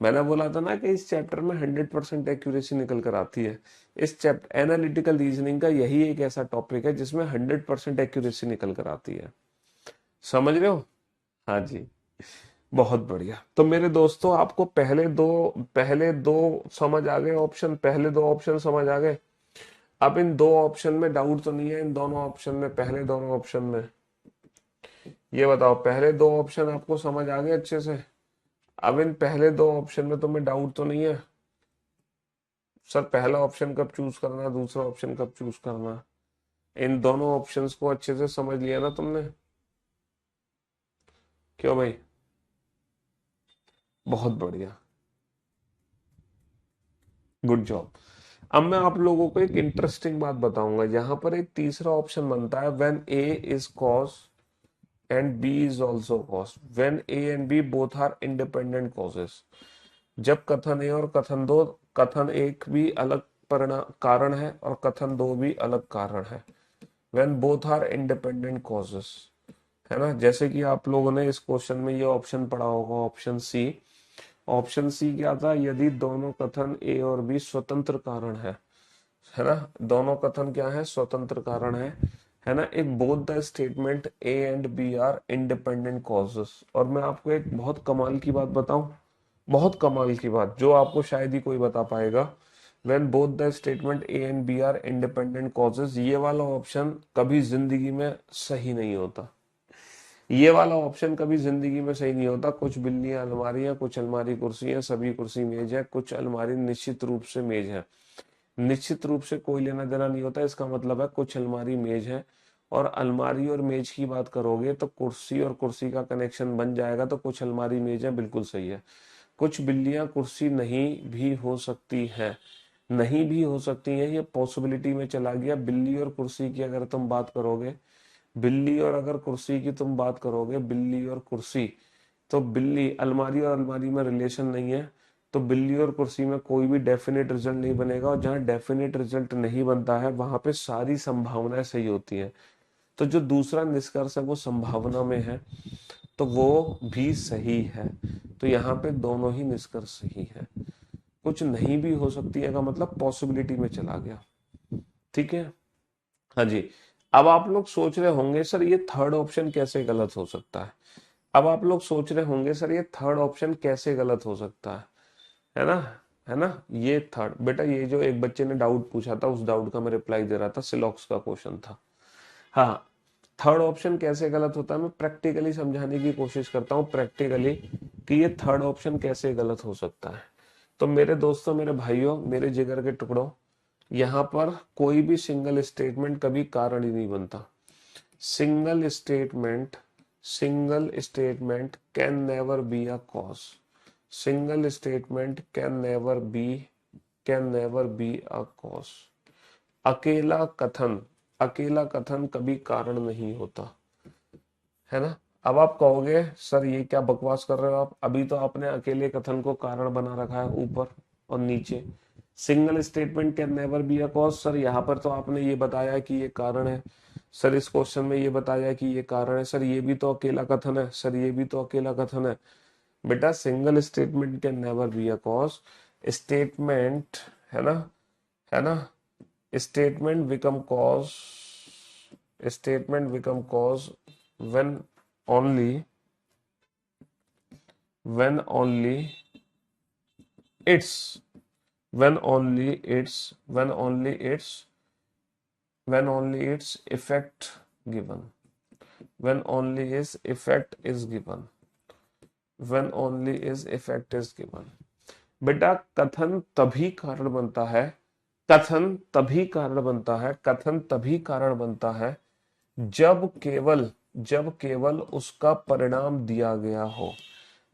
मैंने बोला था ना कि इस चैप्टर में 100% एक्यूरेसी निकल कर आती है। इस चैप्टर एनालिटिकल रीजनिंग का यही एक ऐसा टॉपिक है जिसमें 100% एक्यूरेसी निकल कर आती है। समझ रहे हो? हाँ जी, बहुत बढ़िया। तो मेरे दोस्तों, आपको पहले दो समझ आ गए ऑप्शन, पहले 2 ऑप्शन समझ आ गए। अब इन 2 ऑप्शन में डाउट तो नहीं है? इन दोनों ऑप्शन में, पहले दोनों ऑप्शन में ये बताओ, पहले 2 ऑप्शन आपको समझ आ गए अच्छे से? अब इन पहले 2 ऑप्शन में तुम्हें डाउट तो नहीं है? सर पहला ऑप्शन कब चूज करना, दूसरा ऑप्शन कब चूज करना, इन दोनों ऑप्शंस को अच्छे से समझ लिया ना तुमने? क्यों भाई? बहुत बढ़िया, गुड जॉब। अब मैं आप लोगों को एक इंटरेस्टिंग बात बताऊंगा। यहाँ पर एक तीसरा ऑप्शन बनता है, when A is cause and B is also cause, when A and B both are independent causes. जब कथन ए और कथन एक भी अलग परिणाम कारण है और कथन 2 भी अलग कारण है, when both are independent causes, है ना। जैसे कि आप लोगों ने इस क्वेश्चन में ये ऑप्शन पढ़ा होगा, ऑप्शन सी। ऑप्शन सी क्या था? यदि दोनों कथन ए और बी स्वतंत्र कारण है ना। दोनों कथन क्या है? स्वतंत्र कारण है ना। एक both the statement A and B are independent causes. और मैं आपको एक बहुत कमाल की बात बताऊं, बहुत कमाल की बात जो आपको शायद ही कोई बता पाएगा। When both the statement A and B are independent causes, ये वाला ऑप्शन कभी जिंदगी में सही नहीं होता। ये वाला ऑप्शन कभी जिंदगी में सही नहीं होता। कुछ बिल्लियां अलमारी है, कुछ अलमारी कुर्सी है, सभी कुर्सी मेज है, कुछ अलमारी निश्चित रूप से मेज है। निश्चित रूप से कोई लेना देना नहीं होता। इसका मतलब है कुछ अलमारी मेज है। और अलमारी और मेज की बात करोगे तो कुर्सी और कुर्सी का कनेक्शन बन जाएगा, तो कुछ अलमारी मेज है, बिल्कुल सही है। कुछ बिल्लियां कुर्सी नहीं भी हो सकती हैं, नहीं भी हो सकती हैं, ये पॉसिबिलिटी में चला गया। बिल्ली और कुर्सी की अगर तुम बात करोगे, बिल्ली और अगर कुर्सी की तुम बात करोगे, बिल्ली और कुर्सी, तो बिल्ली, अलमारी और अलमारी में रिलेशन नहीं है, तो बिल्ली और कुर्सी में कोई भी डेफिनेट रिजल्ट नहीं बनेगा। और जहां डेफिनेट रिजल्ट नहीं बनता है वहां पे सारी संभावनाएं सही होती हैं। तो जो दूसरा निष्कर्ष है वो संभावना में है, तो वो भी सही है। तो यहाँ पे दोनों ही निष्कर्ष सही है। कुछ नहीं भी हो सकती है का मतलब पॉसिबिलिटी में चला गया। ठीक है, हाँ जी। अब आप लोग सोच रहे होंगे सर ये थर्ड ऑप्शन कैसे गलत हो सकता है। अब आप लोग सोच रहे होंगे सर ये थर्ड ऑप्शन कैसे गलत हो सकता है ना, है ना। ये थर्ड, बेटा ये जो एक बच्चे ने डाउट पूछा था उस डाउट का मैं रिप्लाई दे रहा था, सिलॉक्स का क्वेश्चन था। हाँ, थर्ड ऑप्शन कैसे गलत होता है मैं प्रैक्टिकली समझाने की कोशिश करता हूँ, प्रैक्टिकली कि ये थर्ड ऑप्शन कैसे गलत हो सकता है। तो मेरे दोस्तों, मेरे भाइयों, मेरे जिगर के टुकड़ों, यहाँ पर कोई भी सिंगल स्टेटमेंट कभी कारण ही नहीं बनता। Single statement, single statement can never be a cause. Single statement can never be a cause. अकेला कथन, अकेला कथन कभी कारण नहीं होता, है ना। अब आप कहोगे सर ये क्या बकवास कर रहे हो आप, अभी तो आपने अकेले कथन को कारण बना रखा है ऊपर और नीचे। Single statement can never be a cause, sir यहाँ पर तो आपने ये बताया कि ये कारण है, सर इस क्वेश्चन में ये बताया कि ये कारण है, सर ये भी तो अकेला कथन है, सर ये भी तो अकेला कथन है। बेटा single statement can never be a cause. Statement, है ना, है ना, statement become cause, statement become cause when only, when only it's, when only it's, when only it's, when only its effect given, when only its effect is given, when only its effect is given। बेटा कथन तभी कारण बनता है, कथन तभी कारण बनता है, कथन तभी कारण बनता है जब केवल, जब केवल उसका परिणाम दिया गया हो,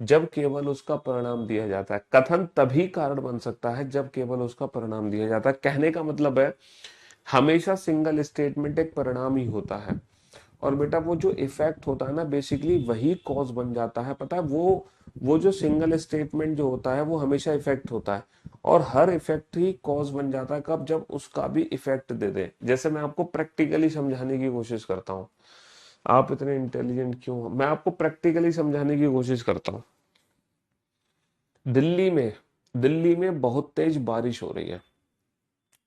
जब केवल उसका परिणाम दिया जाता है। कथन तभी कारण बन सकता है जब केवल उसका परिणाम दिया जाता है। कहने का मतलब है हमेशा सिंगल स्टेटमेंट एक परिणाम ही होता है, और बेटा वो जो इफेक्ट होता है ना बेसिकली वही कॉज बन जाता है। पता है वो जो सिंगल स्टेटमेंट जो होता है वो हमेशा इफेक्ट होता है, और हर इफेक्ट ही कॉज बन जाता है कब, जब उसका भी इफेक्ट दे दे। जैसे मैं आपको प्रैक्टिकली समझाने की कोशिश करता हूँ, आप इतने इंटेलिजेंट क्यों हो, मैं आपको प्रैक्टिकली समझाने की कोशिश करता हूँ। दिल्ली में, दिल्ली में बहुत तेज बारिश हो रही है।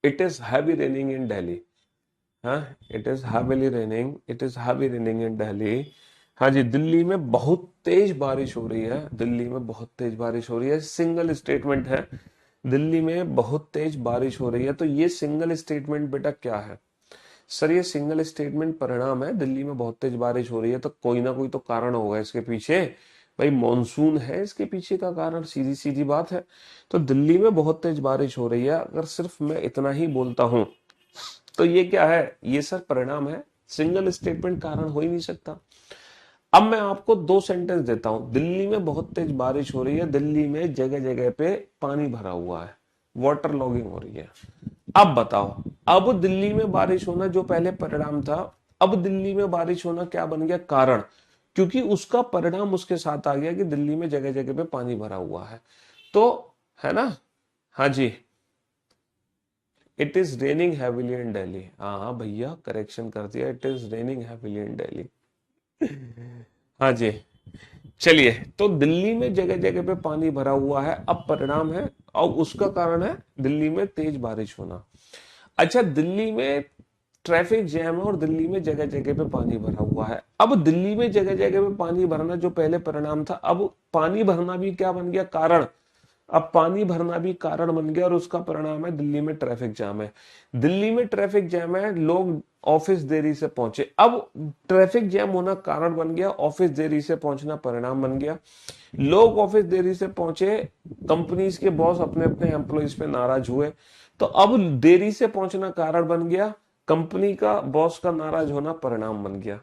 It is heavy raining in Delhi. हाँ, it is heavily raining, it is heavy raining in Delhi. हाँ जी, दिल्ली में बहुत तेज बारिश हो रही है, दिल्ली में बहुत तेज बारिश हो रही है। सिंगल स्टेटमेंट है, दिल्ली में बहुत तेज बारिश हो रही है। तो ये सिंगल स्टेटमेंट बेटा क्या है, सर ये सिंगल स्टेटमेंट परिणाम है। दिल्ली में बहुत तेज बारिश हो रही है तो कोई ना कोई तो कारण होगा इसके पीछे, भाई मॉनसून है इसके पीछे का कारण, सीधी सीधी बात है। तो दिल्ली में बहुत तेज बारिश हो रही है, अगर सिर्फ मैं इतना ही बोलता हूं तो ये क्या है, ये सर परिणाम है, सिंगल स्टेटमेंट कारण हो ही नहीं सकता। अब मैं आपको दो सेंटेंस देता हूं। दिल्ली में बहुत तेज बारिश हो रही है, दिल्ली में जगह जगह पे पानी भरा हुआ है, वाटर लॉगिंग हो रही है। अब बताओ, अब दिल्ली में बारिश होना जो पहले परिणाम था, अब दिल्ली में बारिश होना क्या बन गया, कारण, क्योंकि उसका परिणाम उसके साथ आ गया कि दिल्ली में जगह जगह पे पानी भरा हुआ है। तो, है ना, हाँ जी, इट इज रेनिंग हैविली इन दिल्ली। हाँ हाँ भैया, करेक्शन कर दिया, इट इज रेनिंग हैविली इन दिल्ली। हाँ जी, चलिए, तो दिल्ली में जगह जगह पे पानी भरा हुआ है, अब परिणाम है और उसका कारण है दिल्ली में तेज बारिश होना। अच्छा, दिल्ली में ट्रैफिक जैम है और दिल्ली में जगह जगह पे पानी भरा हुआ है। अब दिल्ली में जगह जगह पे पानी भरना जो पहले परिणाम था, अब पानी भरना भी क्या बन गया, कारण। अब पानी भरना भी कारण बन गया और उसका परिणाम है दिल्ली में ट्रैफिक जाम है। दिल्ली में ट्रैफिक जैम है, लोग ऑफिस देरी से पहुंचे। अब ट्रैफिक जैम होना कारण बन गया, ऑफिस देरी से पहुंचना परिणाम बन गया। लोग ऑफिस देरी से पहुंचे, कंपनीज के बॉस अपने अपने एम्प्लॉइज पे नाराज हुए, तो अब देरी से पहुंचना कारण बन गया, कंपनी का बॉस का नाराज होना परिणाम बन गया।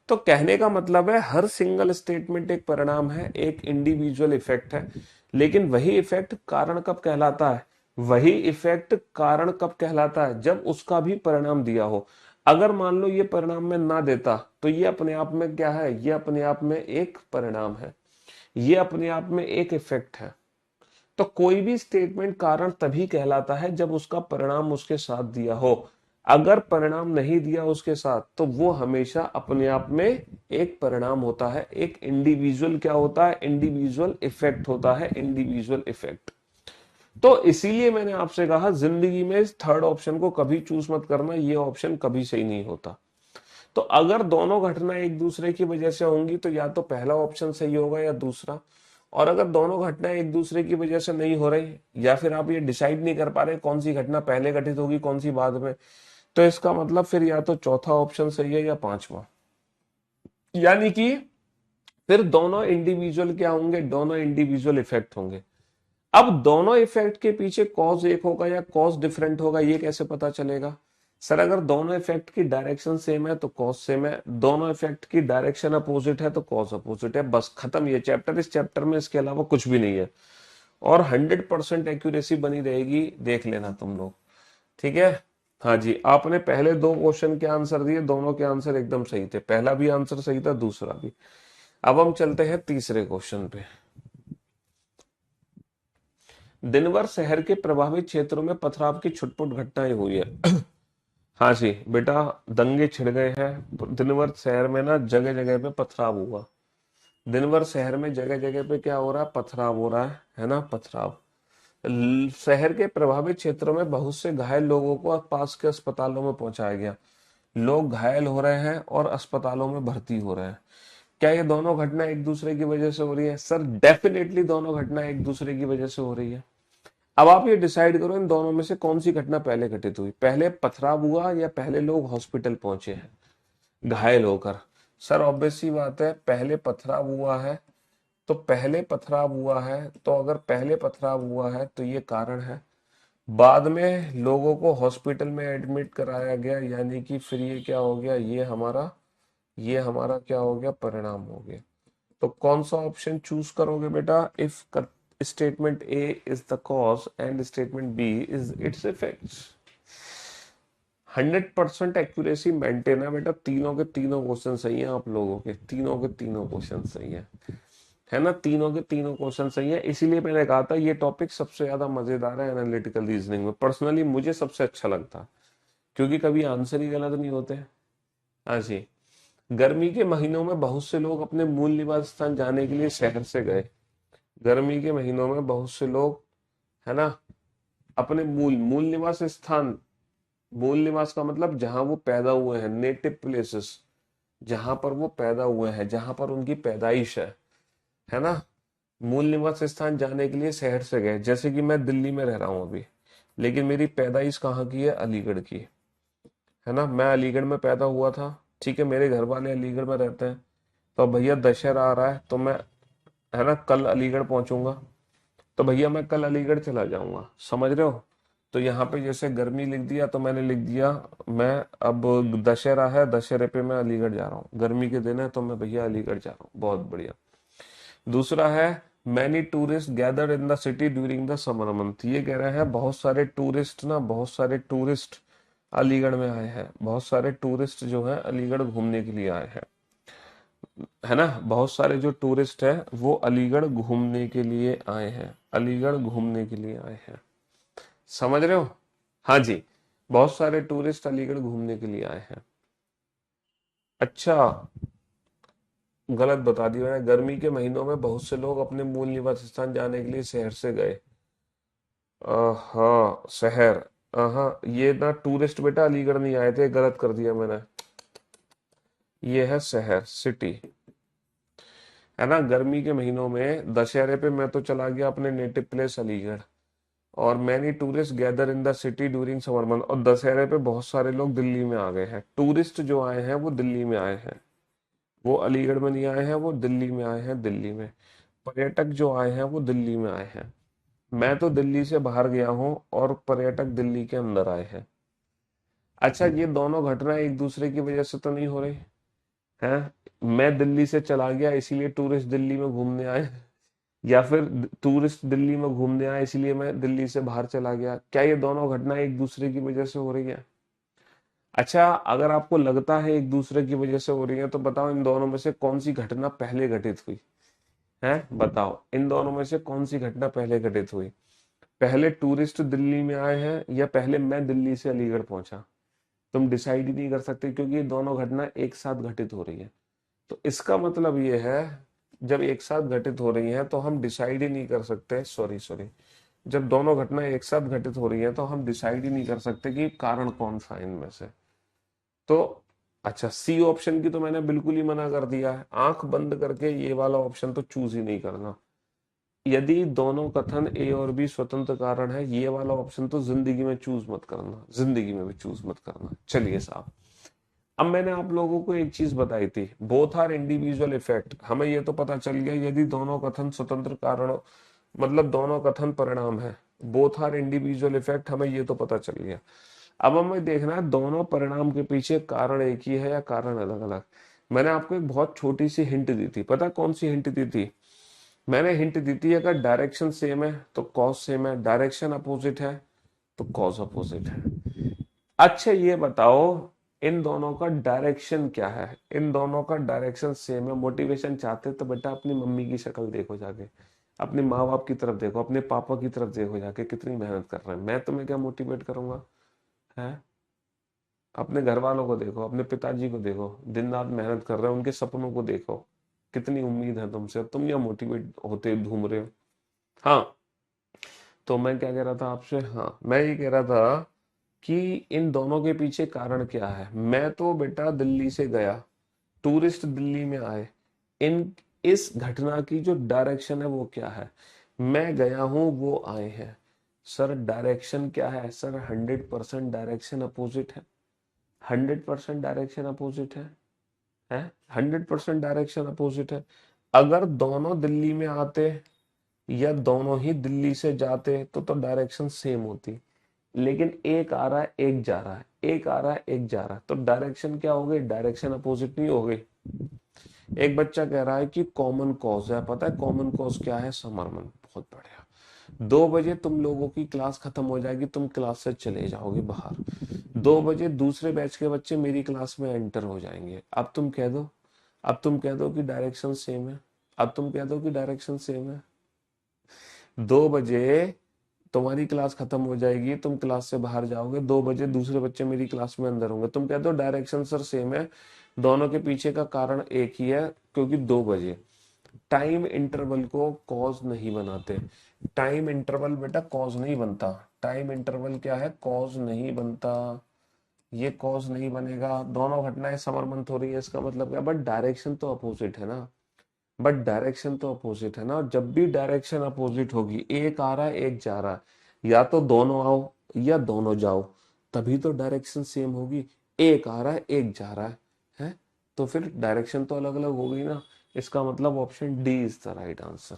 तो कहने का मतलब है हर सिंगल स्टेटमेंट एक परिणाम है, एक इंडिविजुअल इफेक्ट है, लेकिन वही इफेक्ट कारण कब कहलाता है, वही इफेक्ट कारण कब कहलाता है, जब उसका भी परिणाम दिया हो। अगर मान लो ये परिणाम में ना देता तो ये अपने आप में क्या है, ये अपने आप में एक परिणाम है, ये अपने आप में एक इफेक्ट है। तो कोई भी स्टेटमेंट कारण तभी कहलाता है जब उसका परिणाम उसके साथ दिया हो। अगर परिणाम नहीं दिया उसके साथ तो वो हमेशा अपने आप में एक परिणाम होता है, एक इंडिविजुअल क्या होता है, इंडिविजुअल इफेक्ट होता है, इंडिविजुअल इफेक्ट। तो इसीलिए मैंने आपसे कहा जिंदगी में इस थर्ड ऑप्शन को कभी चूज मत करना, ये ऑप्शन कभी सही नहीं होता। तो अगर दोनों घटना एक दूसरे की वजह से होंगी तो या तो पहला ऑप्शन सही होगा या दूसरा। और अगर दोनों घटनाएं एक दूसरे की वजह से नहीं हो रही, या फिर आप ये डिसाइड नहीं कर पा रहे कौन सी घटना पहले घटित होगी कौन सी बाद में, तो इसका मतलब फिर या तो चौथा ऑप्शन सही है या पांचवा। यानी कि फिर दोनों इंडिविजुअल क्या होंगे, दोनों इंडिविजुअल इफेक्ट होंगे। अब दोनों इफेक्ट के पीछे कॉज एक होगा या कॉज डिफरेंट होगा, ये कैसे पता चलेगा? सर अगर दोनों इफेक्ट की डायरेक्शन सेम है तो कॉज सेम है, दोनों इफेक्ट की डायरेक्शन अपोजिट है तो कॉज अपोजिट है, बस खत्म ये चैप्टर। इस चैप्टर में इसके अलावा कुछ भी नहीं है, और 100% एक्यूरेसी बनी रहेगी, देख लेना तुम लोग। ठीक है। हाँ जी, आपने पहले दो क्वेश्चन के आंसर दिए, दोनों के आंसर एकदम सही थे, पहला भी आंसर सही था, दूसरा भी। अब हम चलते हैं तीसरे क्वेश्चन पे। दिन भर शहर के प्रभावित क्षेत्रों में पथराव की छुटपुट घटनाएं हुई है। हाँ जी बेटा, दंगे छिड़ गए हैं दिन भर शहर में ना, जगह जगह पे पथराव हुआ। दिन भर शहर में जगह जगह पे क्या हो रहा है, पथराव हो रहा है ना, पथराव। शहर के प्रभावित क्षेत्रों में बहुत से घायल लोगों को पास के अस्पतालों में पहुंचाया गया। लोग घायल हो रहे हैं और अस्पतालों में भर्ती हो रहे हैं। क्या ये दोनों घटना एक दूसरे की वजह से हो रही है? सर डेफिनेटली दोनों घटना एक दूसरे की वजह से हो रही है। अब आप ये डिसाइड करो इन दोनों में से कौन सी घटना पहले घटित हुई, पहले पथराव हुआ या पहले लोग हॉस्पिटल पहुंचे हैं घायल होकर? सर ऑब्वियस सी बात है, पहले पथराव हुआ है। तो पहले पथराव हुआ है, तो अगर पहले पथराव हुआ है तो ये कारण है। बाद में लोगों को हॉस्पिटल में एडमिट कराया गया, यानी कि फिर ये क्या हो गया, ये हमारा क्या हो गया, परिणाम हो गया। तो कौन सा ऑप्शन चूज करोगे बेटा? If statement A is the cause and statement B is its effects. 100% accuracy maintain है बेटा, तीनों के तीनों क्वेश्चन सही हैं आप लोगों के, तीनों के तीनों क्वेश्चन सही है ना, तीनों के तीनों क्वेश्चन सही है। इसीलिए मैंने कहा था ये टॉपिक सबसे ज्यादा मजेदार है एनालिटिकल रीजनिंग में, पर्सनली मुझे सबसे अच्छा लगता है, क्योंकि कभी आंसर ही गलत नहीं होते। हाँ जी। गर्मी के महीनों में बहुत से लोग अपने मूल निवास स्थान जाने के लिए शहर से गए। गर्मी के महीनों में बहुत से लोग, है ना, अपने मूल मूल निवास स्थान, मूल निवास का मतलब जहां वो पैदा हुए हैं, नेटिव प्लेसेस, जहां पर वो पैदा हुए हैं, जहां पर उनकी पैदाइश है ना, मूल निवास स्थान जाने के लिए शहर से गए। जैसे कि मैं दिल्ली में रह रहा हूँ अभी, लेकिन मेरी पैदाइश कहाँ की है, अलीगढ़ की, है ना, मैं अलीगढ़ में पैदा हुआ था। ठीक है, मेरे घर वाले अलीगढ़ में रहते हैं। तो भैया दशहरा आ रहा है तो मैं, है ना, कल अलीगढ़ पहुंचूंगा, तो भैया मैं कल अलीगढ़ चला जाऊंगा, समझ रहे हो? तो यहाँ पे जैसे गर्मी लिख दिया तो मैंने लिख दिया, मैं अब दशहरा है, दशहरे पे मैं अलीगढ़ जा रहा हूँ, गर्मी के दिन है तो मैं भैया अलीगढ़ जा रहा हूँ, बहुत बढ़िया। दूसरा है many tourist gathered in the city during the summer month. ये कह रहे हैं बहुत सारे टूरिस्ट ना, बहुत सारे टूरिस्ट अलीगढ़ में आए हैं, बहुत सारे टूरिस्ट जो है अलीगढ़ घूमने के लिए आए हैं, है ना, बहुत सारे जो टूरिस्ट है वो अलीगढ़ घूमने के लिए आए हैं, अलीगढ़ घूमने के लिए आए हैं, समझ रहे हो? हाँ जी, बहुत सारे टूरिस्ट अलीगढ़ घूमने के लिए आए हैं। अच्छा, गलत बता दिया मैंने, गर्मी के महीनों में बहुत से लोग अपने मूल निवास स्थान जाने के लिए शहर से गए। हाँ शहर, हाँ ये ना टूरिस्ट बेटा अलीगढ़ नहीं आए थे, गलत कर दिया मैंने, ये है शहर, सिटी, है ना। गर्मी के महीनों में दशहरे पे मैं तो चला गया अपने नेटिव प्लेस अलीगढ़, और many tourist gather in the city during summer month, और दशहरे पे बहुत सारे लोग दिल्ली में आ गए हैं, टूरिस्ट जो आए हैं वो दिल्ली में आए हैं, वो अलीगढ़ में नहीं आए हैं, वो दिल्ली में आए हैं, दिल्ली में। पर्यटक जो आए हैं वो दिल्ली में आए हैं। मैं तो दिल्ली से बाहर गया हूँ और पर्यटक दिल्ली के अंदर आए हैं। अच्छा, ये दोनों घटनाएं एक दूसरे की वजह से तो नहीं हो रही हैं? मैं दिल्ली से चला गया इसीलिए टूरिस्ट दिल्ली में घूमने आए, या फिर टूरिस्ट दिल्ली में घूमने आए इसलिए मैं दिल्ली से बाहर चला गया? क्या ये दोनों घटनाएं एक दूसरे की वजह से हो रही है? अच्छा, अगर आपको लगता है एक दूसरे की वजह से हो रही है तो बताओ इन दोनों में से कौन सी घटना पहले घटित हुई है? बताओ इन दोनों में से कौन सी घटना पहले घटित हुई, पहले टूरिस्ट दिल्ली में आए हैं या पहले मैं दिल्ली से अलीगढ़ पहुंचा? तुम डिसाइड ही नहीं कर सकते, क्योंकि ये दोनों घटना एक साथ घटित हो रही है। तो इसका मतलब ये है, जब एक साथ घटित हो रही है तो हम डिसाइड ही नहीं कर सकते, सॉरी सॉरी, जब दोनों घटनाएं एक साथ घटित हो रही है तो हम डिसाइड ही नहीं कर सकते कि कारण कौन सा है इनमें से। तो अच्छा, सी ऑप्शन की तो मैंने बिल्कुल ही मना कर दिया है, आंख बंद करके ये वाला ऑप्शन तो चूज ही नहीं करना। यदि दोनों कथन ए और बी स्वतंत्र कारण है, ये वाला ऑप्शन तो जिंदगी में चूज मत करना, जिंदगी में भी चूज मत करना। चलिए साहब, अब मैंने आप लोगों को एक चीज बताई थी, बोथ आर इंडिविजुअल इफेक्ट, हमें ये तो पता चल गया यदि दोनों कथन स्वतंत्र कारणों, मतलब दोनों कथन परिणाम है, बोथ आर इंडिविजुअल इफेक्ट, हमें ये तो पता चल गया। अब हमें देखना है दोनों परिणाम के पीछे कारण एक ही है या कारण अलग अलग। मैंने आपको एक बहुत छोटी सी हिंट दी थी, पता कौन सी हिंट दी थी? मैंने हिंट दी थी अगर डायरेक्शन सेम है तो कॉज सेम है, डायरेक्शन अपोजिट है तो कॉज अपोजिट है। अच्छा ये बताओ, इन दोनों का डायरेक्शन क्या है? इन दोनों का डायरेक्शन सेम है। मोटिवेशन चाहते तो बेटा अपनी मम्मी की शक्ल देखो जाके, अपने माँ बाप की तरफ देखो, अपने पापा की तरफ देखो जाके, कितनी मेहनत कर रहे हैं। मैं तुम्हें क्या मोटिवेट करूंगा? है, अपने घर वालों को देखो, अपने पिताजी को देखो, दिन रात मेहनत कर रहे हैं, उनके सपनों को देखो, कितनी उम्मीद है तुमसे, तुम यहाँ मोटिवेट होते घूम रहे हो। हाँ, तो मैं क्या कह रहा था आपसे, हाँ मैं ये कह रहा था कि इन दोनों के पीछे कारण क्या है। मैं तो बेटा दिल्ली से गया, टूरिस्ट दिल्ली में आए, इन इस घटना की जो डायरेक्शन है वो क्या है? मैं गया हूं, वो आए हैं। सर डायरेक्शन क्या है सर? 100% डायरेक्शन अपोजिट है। 100% डायरेक्शन अपोजिट है 100% डायरेक्शन अपोजिट है। अगर दोनों दिल्ली में आते या दोनों ही दिल्ली से जाते तो डायरेक्शन सेम होती, लेकिन एक आ रहा है एक जा रहा है, एक आ रहा है एक जा रहा है, तो डायरेक्शन क्या हो गई? डायरेक्शन अपोजिट नहीं हो गई। एक बच्चा कह रहा है कि कॉमन कॉज है, पता है कॉमन कॉज क्या है? समरमन। बहुत बढ़िया। 2 बजे तुम लोगों की क्लास खत्म हो जाएगी, तुम क्लास से चले जाओगे बाहर। 2 बजे दूसरे बैच के बच्चे मेरी क्लास में एंटर हो जाएंगे। अब तुम कह दो, अब तुम कह दो कि डायरेक्शन सेम है, अब तुम कह दो कि डायरेक्शन सेम है। 2 बजे तुम्हारी क्लास खत्म हो जाएगी, तुम क्लास से बाहर जाओगे, 2 बजे दूसरे बच्चे मेरी क्लास में अंदर होंगे, तुम कहते हो डायरेक्शन सर सेम है। दोनों के पीछे का कारण एक ही है, क्योंकि 2 बजे टाइम इंटरवल को कॉज नहीं बनाते। टाइम इंटरवल बेटा कॉज नहीं बनता। टाइम इंटरवल क्या है? कॉज नहीं बनता। ये कॉज नहीं बनेगा। दोनों घटनाएं समरमंथ हो रही है, इसका मतलब क्या? बट डायरेक्शन तो अपोजिट है ना, बट डायरेक्शन तो अपोजिट है ना। और जब भी डायरेक्शन अपोजिट होगी, एक आ रहा है एक जा रहा है, या तो दोनों आओ या दोनों जाओ, तभी तो डायरेक्शन सेम होगी। एक आ रहा है एक जा रहा है तो फिर डायरेक्शन तो अलग अलग होगी ना। इसका मतलब option D is the right answer,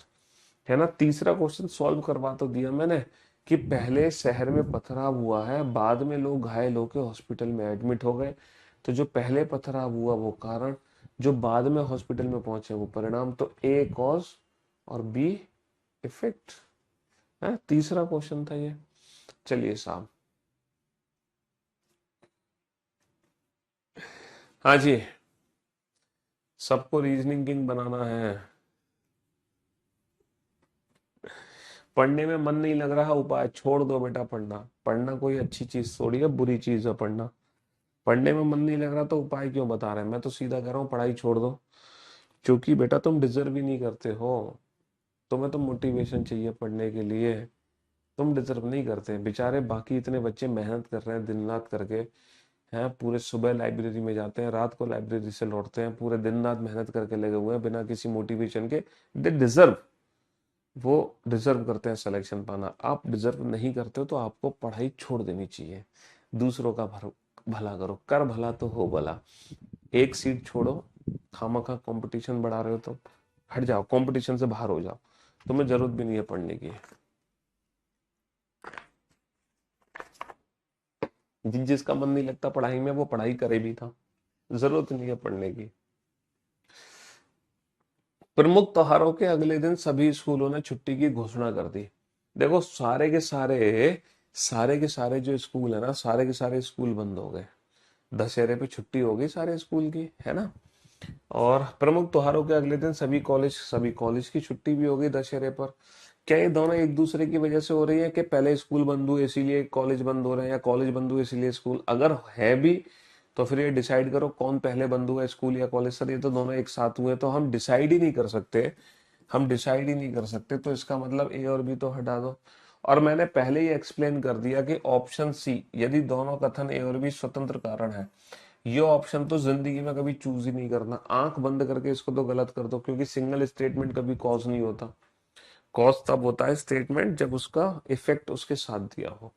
है ना। तीसरा क्वेश्चन सॉल्व करवा तो दिया मैंने कि पहले शहर में पथराव हुआ है, बाद में लोग घायल होकर हॉस्पिटल में एडमिट हो गए, तो जो पहले पथराव हुआ वो कारण, जो बाद में हॉस्पिटल में पहुंचे वो परिणाम। तो ए कॉज और बी इफेक्ट है। तीसरा क्वेश्चन था ये। चलिए साहब, हाँ जी, सबको रीजनिंग किंग बनाना है। पढ़ने में मन नहीं लग रहा, उपाय छोड़ दो बेटा पढ़ना। पढ़ना कोई अच्छी चीज थोड़ी है, बुरी चीज है पढ़ना। पढ़ने में मन नहीं लग रहा तो उपाय क्यों बता रहे हैं? मैं तो सीधा कह रहा हूँ पढ़ाई छोड़ दो, क्योंकि बेटा तुम डिजर्व ही नहीं करते हो। तुम्हें तो मोटिवेशन चाहिए पढ़ने के लिए, तुम डिजर्व नहीं करते। बेचारे बाकी इतने बच्चे मेहनत कर रहे हैं दिन रात करके, हैं पूरे सुबह लाइब्रेरी में जाते हैं, रात को लाइब्रेरी से लौटते हैं, पूरे दिन रात मेहनत करके लगे हुए हैं बिना किसी मोटिवेशन के। दे डिजर्व, वो डिजर्व करते हैं सिलेक्शन पाना। आप डिजर्व नहीं करते हो तो आपको पढ़ाई छोड़ देनी चाहिए। दूसरों का भला करो, कर भला तो हो भला। एक सीट छोड़ो, खामखा कंपटीशन बढ़ा रहे हो तो हट जाओ, कंपटीशन से बाहर हो जाओ। तुम्हें जरूरत भी नहीं है पढ़ने की। जिसका मन नहीं लगता पढ़ाई में वो पढ़ाई करे भी था, जरूरत नहीं है पढ़ने की। प्रमुख त्योहारों के अगले दिन सभी स्कूलों ने छुट्टी की घोषणा कर दी। देखो सारे के सारे जो स्कूल है ना, सारे के सारे स्कूल बंद हो गए। दशहरे पे छुट्टी हो गई सारे स्कूल की, है ना। और प्रमुख त्योहारों के अगले दिन सभी कॉलेज की छुट्टी भी हो गई दशहरे पर। क्या ये दोनों एक दूसरे की वजह से हो रही है कि पहले स्कूल बंद हुए इसीलिए कॉलेज बंद हो रहे हैं, या कॉलेज बंद हुए इसीलिए स्कूल? अगर है भी तो फिर ये डिसाइड करो कौन पहले बंद हुआ, स्कूल या कॉलेज। सर ये तो दोनों एक साथ हुए, तो हम डिसाइड ही नहीं कर सकते, हम डिसाइड ही नहीं कर सकते, तो इसका मतलब ए और बी तो हटा दो। और मैंने पहले ही एक्सप्लेन कर दिया कि ऑप्शन सी, यदि दोनों कथन ए और बी स्वतंत्र कारण है, ये ऑप्शन तो जिंदगी में कभी चूज ही नहीं करना। आंख बंद करके इसको तो गलत कर दो, क्योंकि सिंगल स्टेटमेंट कभी कॉज नहीं होता। कॉज तब होता है स्टेटमेंट जब उसका इफेक्ट उसके साथ दिया हो।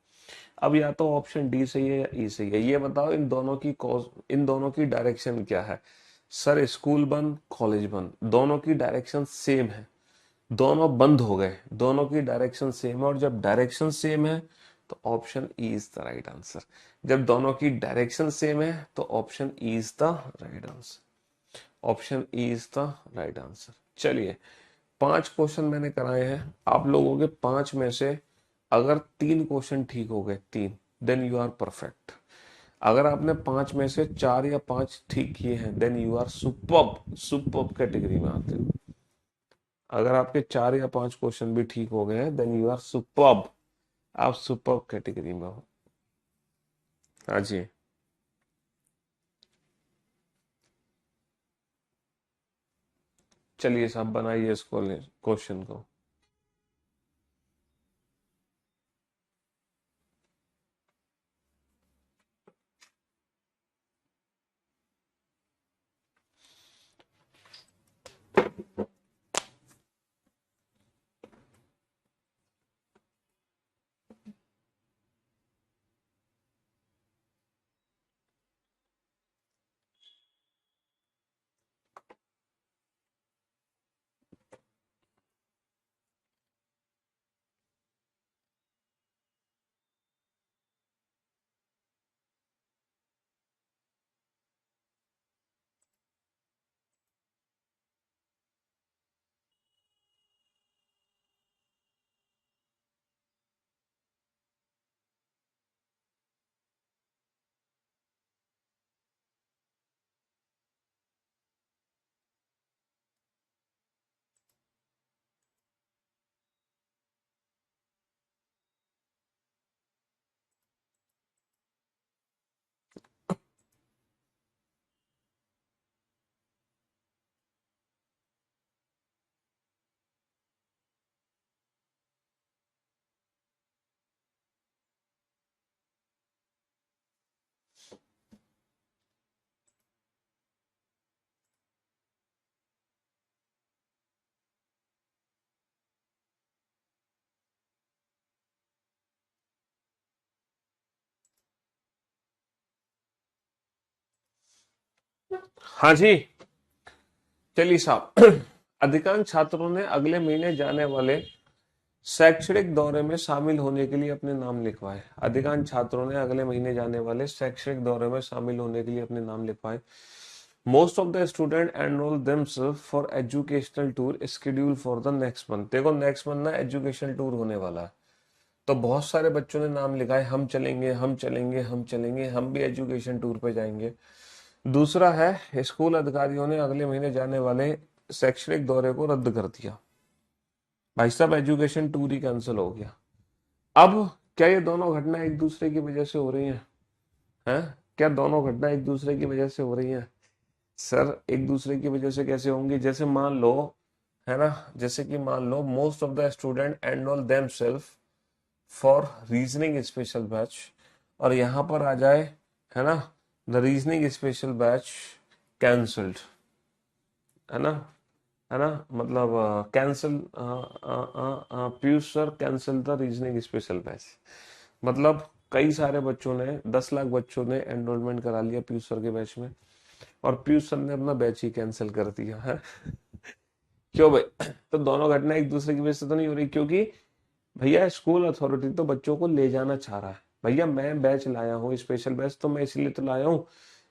अब या तो ऑप्शन डी सही है या ई सही है। ये बताओ इन दोनों की कॉज, इन दोनों की डायरेक्शन क्या है। सर स्कूल बंद, कॉलेज बंद, दोनों की डायरेक्शन सेम है। दोनों बंद हो गए, दोनों की डायरेक्शन सेम है, और जब डायरेक्शन सेम है तो option E is the right answer. जब दोनों की डायरेक्शन सेम है तो option E is the right answer. Option E is the right answer. चलिए, 5 क्वेश्चन मैंने कराए हैं। आप लोगों के 5 में से अगर 3 क्वेश्चन ठीक हो गए, 3, देन यू आर परफेक्ट। अगर आपने 5 में से 4 या 5 ठीक किए हैं, then you are superb, superb category में आते हो। अगर आपके 4 या 5 क्वेश्चन भी ठीक हो गए हैं, देन यू आर सुपर्ब, आप सुपर्ब कैटेगरी में हो। हाँ जी। चलिए साहब, बनाइए इसको, क्वेश्चन को। हाँ जी। चलिए साहब, अधिकांश छात्रों ने अगले महीने जाने वाले शैक्षणिक दौरे में शामिल होने के लिए अपने नाम लिखवाए। अधिकांश छात्रों ने अगले महीने जाने वाले शैक्षणिक दौरे में शामिल होने के लिए अपने नाम लिखवाए। Most of the student enrol themselves for educational tour schedule for the next month. देखो नेक्स्ट मंथ ना एजुकेशनल टूर होने वाला है, तो बहुत सारे बच्चों ने नाम लिखा है, हम चलेंगे, हम चलेंगे, हम चलेंगे, हम भी एजुकेशन टूर पे जाएंगे। दूसरा है, स्कूल अधिकारियों ने अगले महीने जाने वाले शैक्षणिक दौरे को रद्द कर दिया। भाई साहब, एजुकेशन टूर ही कैंसिल हो गया। अब क्या ये दोनों घटना एक दूसरे की वजह से हो रही हैं? हैं? क्या दोनों घटना एक दूसरे की वजह से हो रही हैं? सर, एक दूसरे की वजह से कैसे होंगी? जैसे मान लो, है ना, जैसे कि मान लो most of the student enrol themselves for reasoning special batch, और यहां पर आ जाए, है ना, the reasoning special batch cancelled, है ना, है ना, मतलब cancel, Piyush sir cancel the reasoning special batch. मतलब कई सारे बच्चों ने, 10 लाख बच्चों ने एनरोलमेंट करा लिया पीयूष सर के बैच में, और पीयूष सर ने अपना बैच ही कैंसिल कर दिया है। क्यों भाई? तो दोनों घटना एक दूसरे की वजह से तो नहीं हो रही, क्योंकि भैया स्कूल अथॉरिटी तो बच्चों को ले जाना चाह रहा है। भैया मैं बैच लाया हूँ, स्पेशल बैच तो मैं इसलिए तो लाया हूँ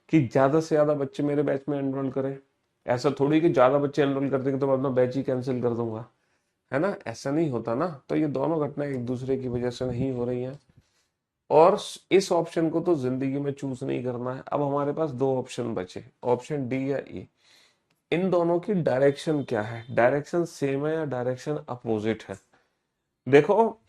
कि ज्यादा से ज्यादा बच्चे मेरे बैच में एनरोल करें। ऐसा थोड़ी कि ज्यादा बच्चे एनरोल कर देंगे तो मैं अपना बैच ही कैंसिल कर दूंगा, है ना, ऐसा नहीं होता ना। तो ये दोनों घटनाएं एक दूसरे की वजह से नहीं हो रही हैं, और इस ऑप्शन को तो जिंदगी में चूज नहीं करना है। अब हमारे पास 2 ऑप्शन बचे, ऑप्शन डी या ई। इन दोनों की डायरेक्शन क्या है? डायरेक्शन सेम है या डायरेक्शन अपोजिट है? देखो,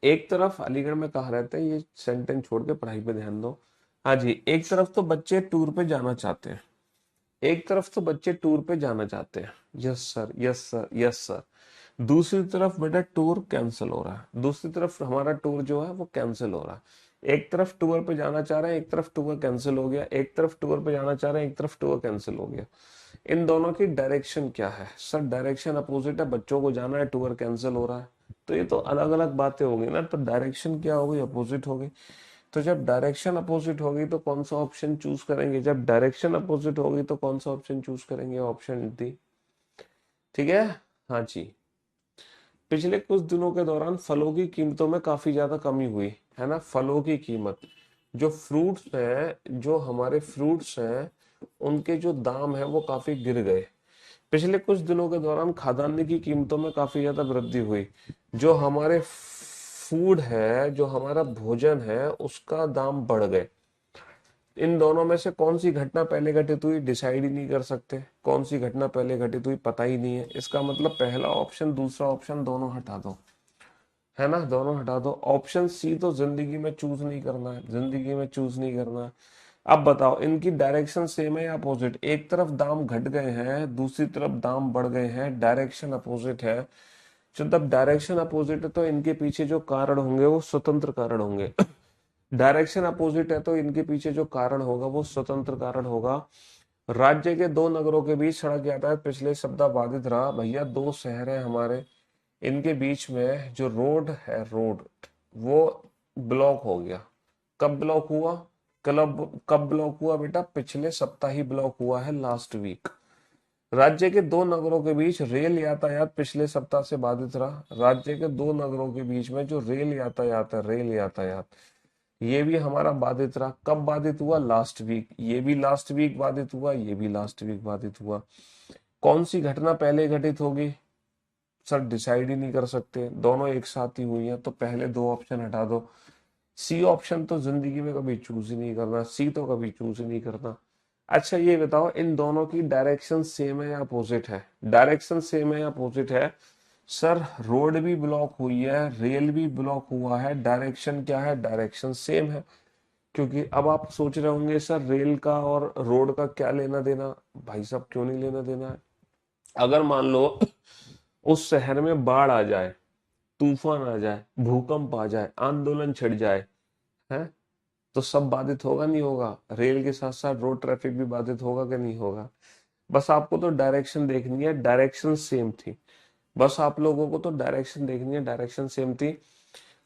एक तरफ अलीगढ़ में कहा रहता है, ये सेंटेंस छोड़ के पढ़ाई पे ध्यान दो। हाँ जी, एक तरफ तो बच्चे टूर पे जाना चाहते हैं, एक तरफ तो बच्चे टूर पे जाना चाहते हैं। Yes sir, yes sir, yes sir. दूसरी तरफ बेटा टूर कैंसिल हो रहा है, दूसरी तरफ हमारा टूर जो है वो कैंसिल हो रहा है। एक तरफ टूर पे जाना चाह रहे हैं, एक तरफ टूर कैंसिल हो गया, एक तरफ टूर पे जाना चाह रहे हैं, एक तरफ टूर कैंसिल हो गया। इन दोनों की डायरेक्शन क्या है? सर डायरेक्शन अपोजिट है, बच्चों को जाना है, टूर कैंसिल हो रहा है। तो ये तो अलग अलग बातें हो गई ना, तो डायरेक्शन क्या हो गई? अपोजिट हो गई। तो जब डायरेक्शन अपोजिट होगी तो कौन सा ऑप्शन चूज करेंगे? जब डायरेक्शन अपोजिट होगी तो कौन सा ऑप्शन चूज करेंगे? Option D. ठीक है। हाँ जी। पिछले कुछ दिनों के दौरान फलों की कीमतों में काफी ज्यादा कमी हुई है ना। फलों की कीमत, जो फ्रूट्स हैं, जो हमारे फ्रूट्स हैं, उनके जो दाम है वो काफी गिर गए। पिछले कुछ दिनों के दौरान खाद्यान्न की कीमतों में काफी ज्यादा वृद्धि हुई। जो हमारे फूड है, जो हमारा भोजन है, उसका दाम बढ़ गए। इन दोनों में से कौन सी घटना पहले घटित हुई डिसाइड ही नहीं कर सकते। कौन सी घटना पहले घटित हुई पता ही नहीं है। इसका मतलब पहला ऑप्शन दूसरा ऑप्शन दोनों हटा दो, है ना, दोनों हटा दो। ऑप्शन सी तो जिंदगी में चूज नहीं करना है, जिंदगी में चूज नहीं करना है। अब बताओ इनकी डायरेक्शन सेम है या अपोजिट? एक तरफ दाम घट गए हैं, दूसरी तरफ दाम बढ़ गए हैं, डायरेक्शन अपोजिट है। तो जब डायरेक्शन अपोजिट है तो इनके पीछे जो कारण होंगे वो स्वतंत्र कारण होंगे। डायरेक्शन अपोजिट है तो इनके पीछे जो कारण होगा वो स्वतंत्र कारण होगा। राज्य के दो नगरों के बीच सड़क यातायात पिछले सप्ताह बाधित रहा। भैया दो शहर है हमारे, इनके बीच में जो रोड है, रोड वो ब्लॉक हो गया। कब ब्लॉक हुआ? कब ब्लॉक हुआ बेटा? पिछले सप्ताह ही ब्लॉक हुआ है, लास्ट वीक। राज्य के दो नगरों के बीच रेल यातायात पिछले सप्ताह से बाधित रहा। राज्य के दो नगरों के बीच में जो रेल यातायात है, रेल यातायात, ये भी हमारा बाधित रहा। कब बाधित हुआ? Last week. ये भी लास्ट वीक बाधित हुआ, ये भी लास्ट वीक बाधित हुआ। कौन सी घटना पहले घटित होगी? सर डिसाइड ही नहीं कर सकते, दोनों एक साथ ही हुई है, तो पहले दो ऑप्शन हटा दो। सी ऑप्शन तो जिंदगी में कभी चूज ही नहीं करना, सी तो कभी चूज ही नहीं करना। अच्छा ये बताओ इन दोनों की डायरेक्शन सेम है या अपोजिट है? डायरेक्शन सेम है या अपोजिट है? सर रोड भी ब्लॉक हुई है, रेल भी ब्लॉक हुआ है, डायरेक्शन क्या है? डायरेक्शन सेम है। क्योंकि अब आप सोच रहे होंगे सर रेल का और रोड का क्या लेना देना? भाई साहब क्यों नहीं लेना देना है? अगर मान लो उस शहर में बाढ़ आ जाए, तूफान आ जाए, भूकंप आ जाए, आंदोलन छिड़ जाए, है, तो सब बाधित होगा नहीं होगा? रेल के साथ साथ रोड ट्रैफिक भी बाधित होगा कि नहीं होगा? बस आपको तो डायरेक्शन देखनी है, डायरेक्शन सेम थी। बस आप लोगों को तो डायरेक्शन देखनी है, डायरेक्शन सेम थी।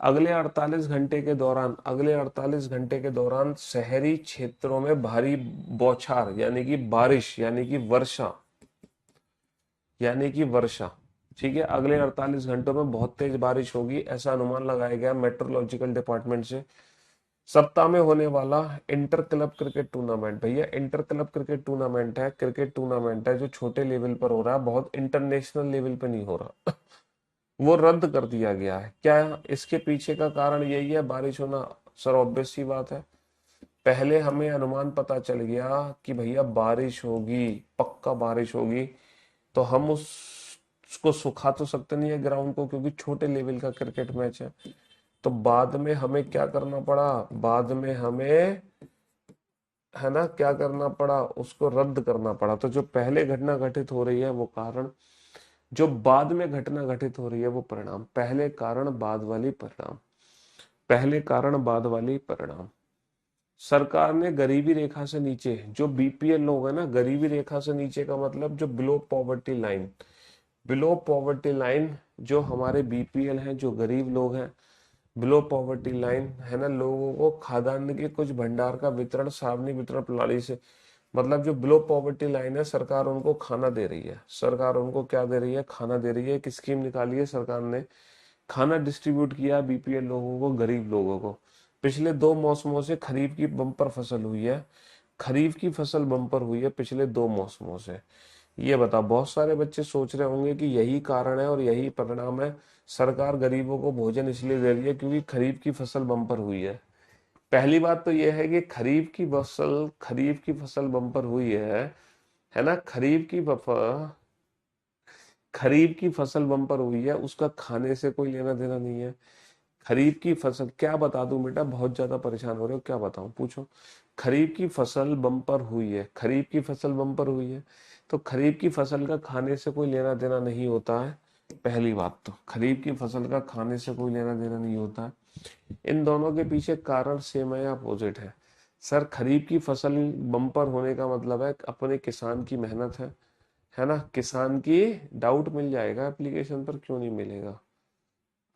अगले 48 घंटे के दौरान, अगले 48 घंटे के दौरान शहरी क्षेत्रों में भारी बौछार यानी कि बारिश यानी कि वर्षा, यानी कि वर्षा, ठीक है, अगले 48 घंटों में बहुत तेज बारिश होगी, ऐसा अनुमान लगाया गया मेट्रोलॉजिकल डिपार्टमेंट से। सप्ताह में होने वाला इंटर क्लब क्रिकेट टूर्नामेंट, भैया इंटर क्लब क्रिकेट टूर्नामेंट है, क्रिकेट टूर्नामेंट है जो छोटे लेवल पर हो रहा है, बहुत इंटरनेशनल लेवल पे नहीं हो रहा। वो रद्द कर दिया गया है। क्या इसके पीछे का कारण यही है, बारिश होना? सर ऑब्वियस सी बात है, पहले हमें अनुमान पता चल गया कि भैया बारिश होगी, पक्का बारिश होगी, तो हम उसको सुखा तो सकते नहीं है ग्राउंड को, क्योंकि छोटे लेवल का क्रिकेट मैच है। तो बाद में हमें क्या करना पड़ा? बाद में हमें, है ना, क्या करना पड़ा? उसको रद्द करना पड़ा। तो जो पहले घटना घटित हो रही है वो कारण, जो बाद में घटना घटित हो रही है वो परिणाम। पहले कारण बाद वाली परिणाम, पहले कारण बाद वाली परिणाम। सरकार ने गरीबी रेखा से नीचे जो बीपीएल लोग है ना, गरीबी रेखा से नीचे का मतलब जो below poverty line, below poverty line, जो हमारे बीपीएल हैं, जो गरीब लोग हैं, बिलो पॉवर्टी लाइन, है ना, लोगों को खाद्यान्न के कुछ भंडार का वितरण सार्वजनिक वितरण प्रणाली से, मतलब जो बिलो पॉवर्टी लाइन है, सरकार उनको खाना दे रही है। सरकार उनको क्या दे रही है? खाना दे रही है। एक स्कीम निकाली है सरकार ने, खाना डिस्ट्रीब्यूट किया बीपीएल लोगों को, गरीब लोगों को। पिछले दो मौसमों से खरीफ की बम्पर फसल हुई है, खरीफ की फसल बम्पर हुई है पिछले दो मौसमों से। ये बता, बहुत सारे बच्चे सोच रहे होंगे कि यही कारण है और यही परिणाम है, सरकार गरीबों को भोजन इसलिए दे रही है क्योंकि खरीफ की फसल बम्पर हुई है। पहली बात तो यह है कि खरीफ की फसल बम्पर हुई है ना, खरीफ की फसल बम्पर हुई है, उसका खाने से कोई लेना देना नहीं है। खरीफ की फसल क्या बता दूं बेटा, बहुत ज्यादा परेशान हो रहे हो, क्या बताऊं, पूछो। खरीफ की फसल बम्पर हुई है, खरीफ की फसल बम्पर हुई है, तो खरीफ की फसल का खाने से कोई लेना देना नहीं होता है। पहली बात तो खरीफ की फसल का खाने से कोई लेना देना नहीं होता है। इन दोनों के पीछे कारण सेम है या अपोजिट है? सर खरीफ की फसल बम्पर होने का मतलब है अपने किसान की मेहनत है ना? किसान की, डाउट मिल जाएगा एप्लीकेशन पर, क्यों नहीं मिलेगा?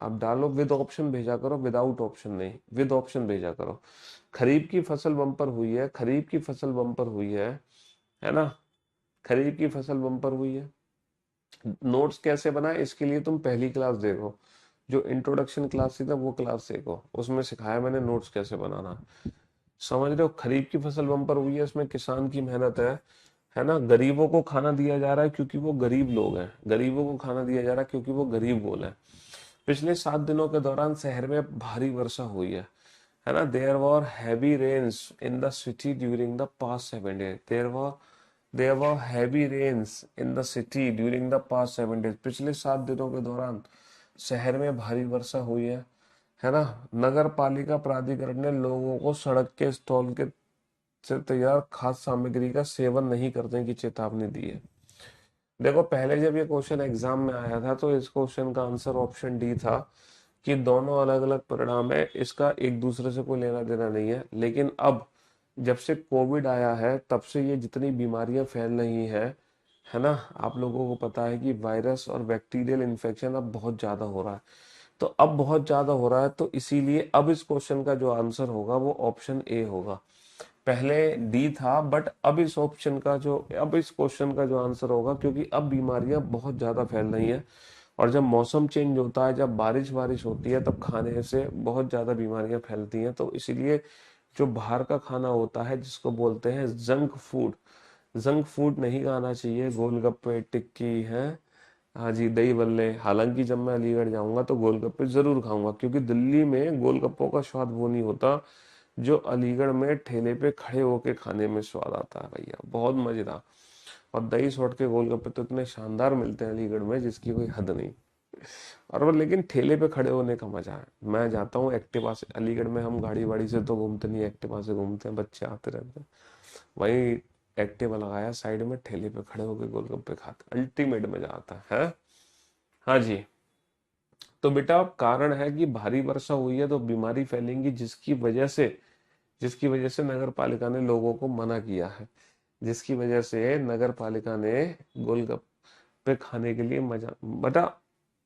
आप डालो विद ऑप्शन भेजा करो, विदाउट ऑप्शन नहीं, विद ऑप्शन भेजा करो। खरीफ की फसल बम्पर हुई है, खरीफ की फसल बम्पर हुई है ना? खरीफ की फसल बम्पर हुई है। नोट्स कैसे बनाए इसके लिए तुम पहली क्लास देखो, जो इंट्रोडक्शन क्लास थी ना वो क्लास देखो, उसमें सिखाया मैंने नोट्स कैसे बनाना। समझ रहे हो? खरीफ की फसल बम्पर हुई है, इसमें किसान की मेहनत है ना? गरीबों को खाना दिया जा रहा है क्योंकि वो गरीब लोग हैं, गरीबों को खाना दिया जा रहा है क्योंकि वो गरीब बोल हैं। पिछले 7 दिनों के दौरान शहर में भारी वर्षा हुई है ना? There were heavy rains in the city during the past 7 days. There were heavy rains in the city during the past 7 days. पिछले 7 दिनों के दौरान शहर में भारी वर्षा हुई है ना? नगर पालिका प्राधिकरण ने लोगों को सड़क के स्टॉल के से तैयार खाद्य सामग्री का सेवन नहीं करने की चेतावनी दी है। देखो पहले जब ये क्वेश्चन एग्जाम में आया था तो इस क्वेश्चन का आंसर ऑप्शन डी था कि दोनों अलग अलग परिणाम है, इसका एक दूसरे से कोई लेना देना नहीं है। लेकिन अब जब से कोविड आया है तब से ये जितनी बीमारियां फैल रही है ना? आप लोगों को पता है कि वायरस और बैक्टीरियल इन्फेक्शन अब बहुत ज्यादा हो रहा है। तो अब बहुत ज्यादा हो रहा है तो इसीलिए अब इस क्वेश्चन का जो आंसर होगा वो ऑप्शन ए होगा। पहले डी था, बट अब इस क्वेश्चन का जो आंसर होगा, क्योंकि अब बीमारियां बहुत ज्यादा फैल रही हैं और जब मौसम चेंज होता है, जब बारिश बारिश होती है, तब खाने से बहुत ज्यादा बीमारियां फैलती हैं। तो इसीलिए जो बाहर का खाना होता है जिसको बोलते हैं जंक फूड नहीं खाना चाहिए। गोलगप्पे, टिक्की है, हाँ जी, दही बल्ले। हालांकि जब मैं अलीगढ़ जाऊंगा तो गोलगप्पे जरूर खाऊंगा, क्योंकि दिल्ली में गोलगप्पों का स्वाद वो नहीं होता जो अलीगढ़ में ठेले पे खड़े होके खाने में स्वाद आता है भैया, बहुत मजेदार। और दही सोट के गोलगप्पे तो इतने शानदार मिलते हैं अलीगढ़ में जिसकी कोई हद नहीं। और वो लेकिन ठेले पे खड़े होने का मजा है। मैं जाता हूँ एक्टिवा से, अलीगढ़ में हम गाड़ी वाड़ी से तो घूमते नहीं, एक्टिवा से घूमते हैं, बच्चे आते रहते हैं। वही एक्टिवा लगाया साइड में, ठेले पे खड़े होकर गोलगप्पे खाते, अल्टीमेट मजा आता है। हाँ जी। तो बेटा अब कारण है कि भारी वर्षा हुई है तो बीमारी फैलेंगी, जिसकी वजह से नगर पालिका ने लोगों को मना किया है, जिसकी वजह से नगर पालिका ने गोलगप्पे खाने के लिए मजा बेटा।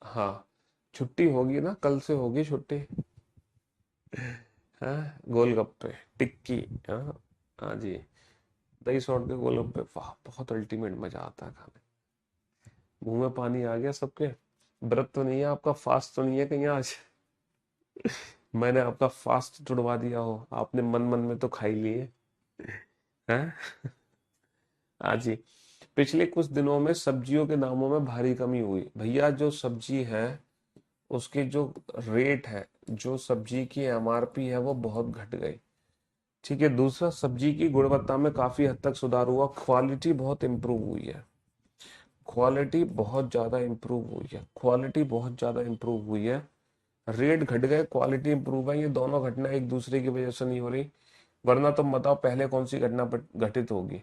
हाँ, छुट्टी होगी ना, कल से होगी छुट्टी। हाँ, गोलगप्पे, टिक्की, हाँ, हाँ जी, दही सौट के गोलगप्पे, वाह बहुत अल्टीमेट मजा आता है खाने। मुंह में पानी आ गया सबके। व्रत तो नहीं है आपका, फास्ट तो नहीं है कहीं आज? मैंने आपका फास्ट तुड़वा दिया हो, आपने मन मन में तो खाई लिए हैं? हाँ जी। पिछले कुछ दिनों में सब्जियों के दामों में भारी कमी हुई भैया। जो सब्जी है उसके जो रेट है, जो सब्जी की एमआरपी है वो बहुत घट गई। ठीक है। दूसरा, सब्जी की गुणवत्ता में काफी हद तक सुधार हुआ, क्वालिटी बहुत इंप्रूव हुई है। क्वालिटी बहुत ज्यादा इंप्रूव हुई है, क्वालिटी बहुत ज्यादा इंप्रूव हुई है। रेट घट गए, क्वालिटी इंप्रूव है, ये दोनों घटना एक दूसरे की वजह से नहीं हो रही। वरना तुम बताओ पहले कौन सी घटना घटित होगी?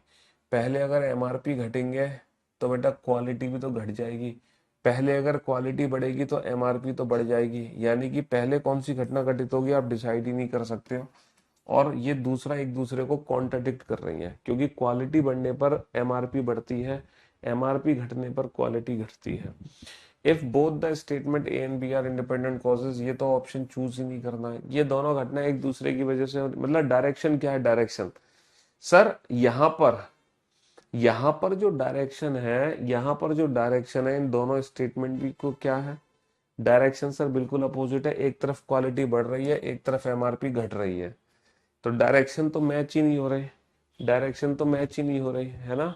पहले अगर एमआरपी घटेंगे तो बेटा क्वालिटी भी तो घट जाएगी। पहले अगर क्वालिटी बढ़ेगी तो एमआरपी तो बढ़ जाएगी। यानी कि पहले कौन सी घटना घटित होगी आप डिसाइड ही नहीं कर सकते हो। और ये दूसरा एक दूसरे को कॉन्ट्रडिक्ट कर रही है, क्योंकि क्वालिटी बढ़ने पर एमआरपी बढ़ती है, एमआरपी घटने पर क्वालिटी घटती है। If both the statement A and B are independent causes, ये तो ऑप्शन चूज ही नहीं करना है। ये दोनों घटना एक दूसरे की वजह से, मतलब डायरेक्शन क्या है? डायरेक्शन सर यहाँ पर जो डायरेक्शन है, यहाँ पर जो डायरेक्शन है इन दोनों स्टेटमेंट भी को क्या है? डायरेक्शन सर बिल्कुल अपोजिट है। एक तरफ क्वालिटी बढ़ रही है, एक तरफ एमआरपी घट रही है। तो डायरेक्शन तो मैच ही नहीं हो रही, डायरेक्शन तो मैच ही नहीं हो रही है ना?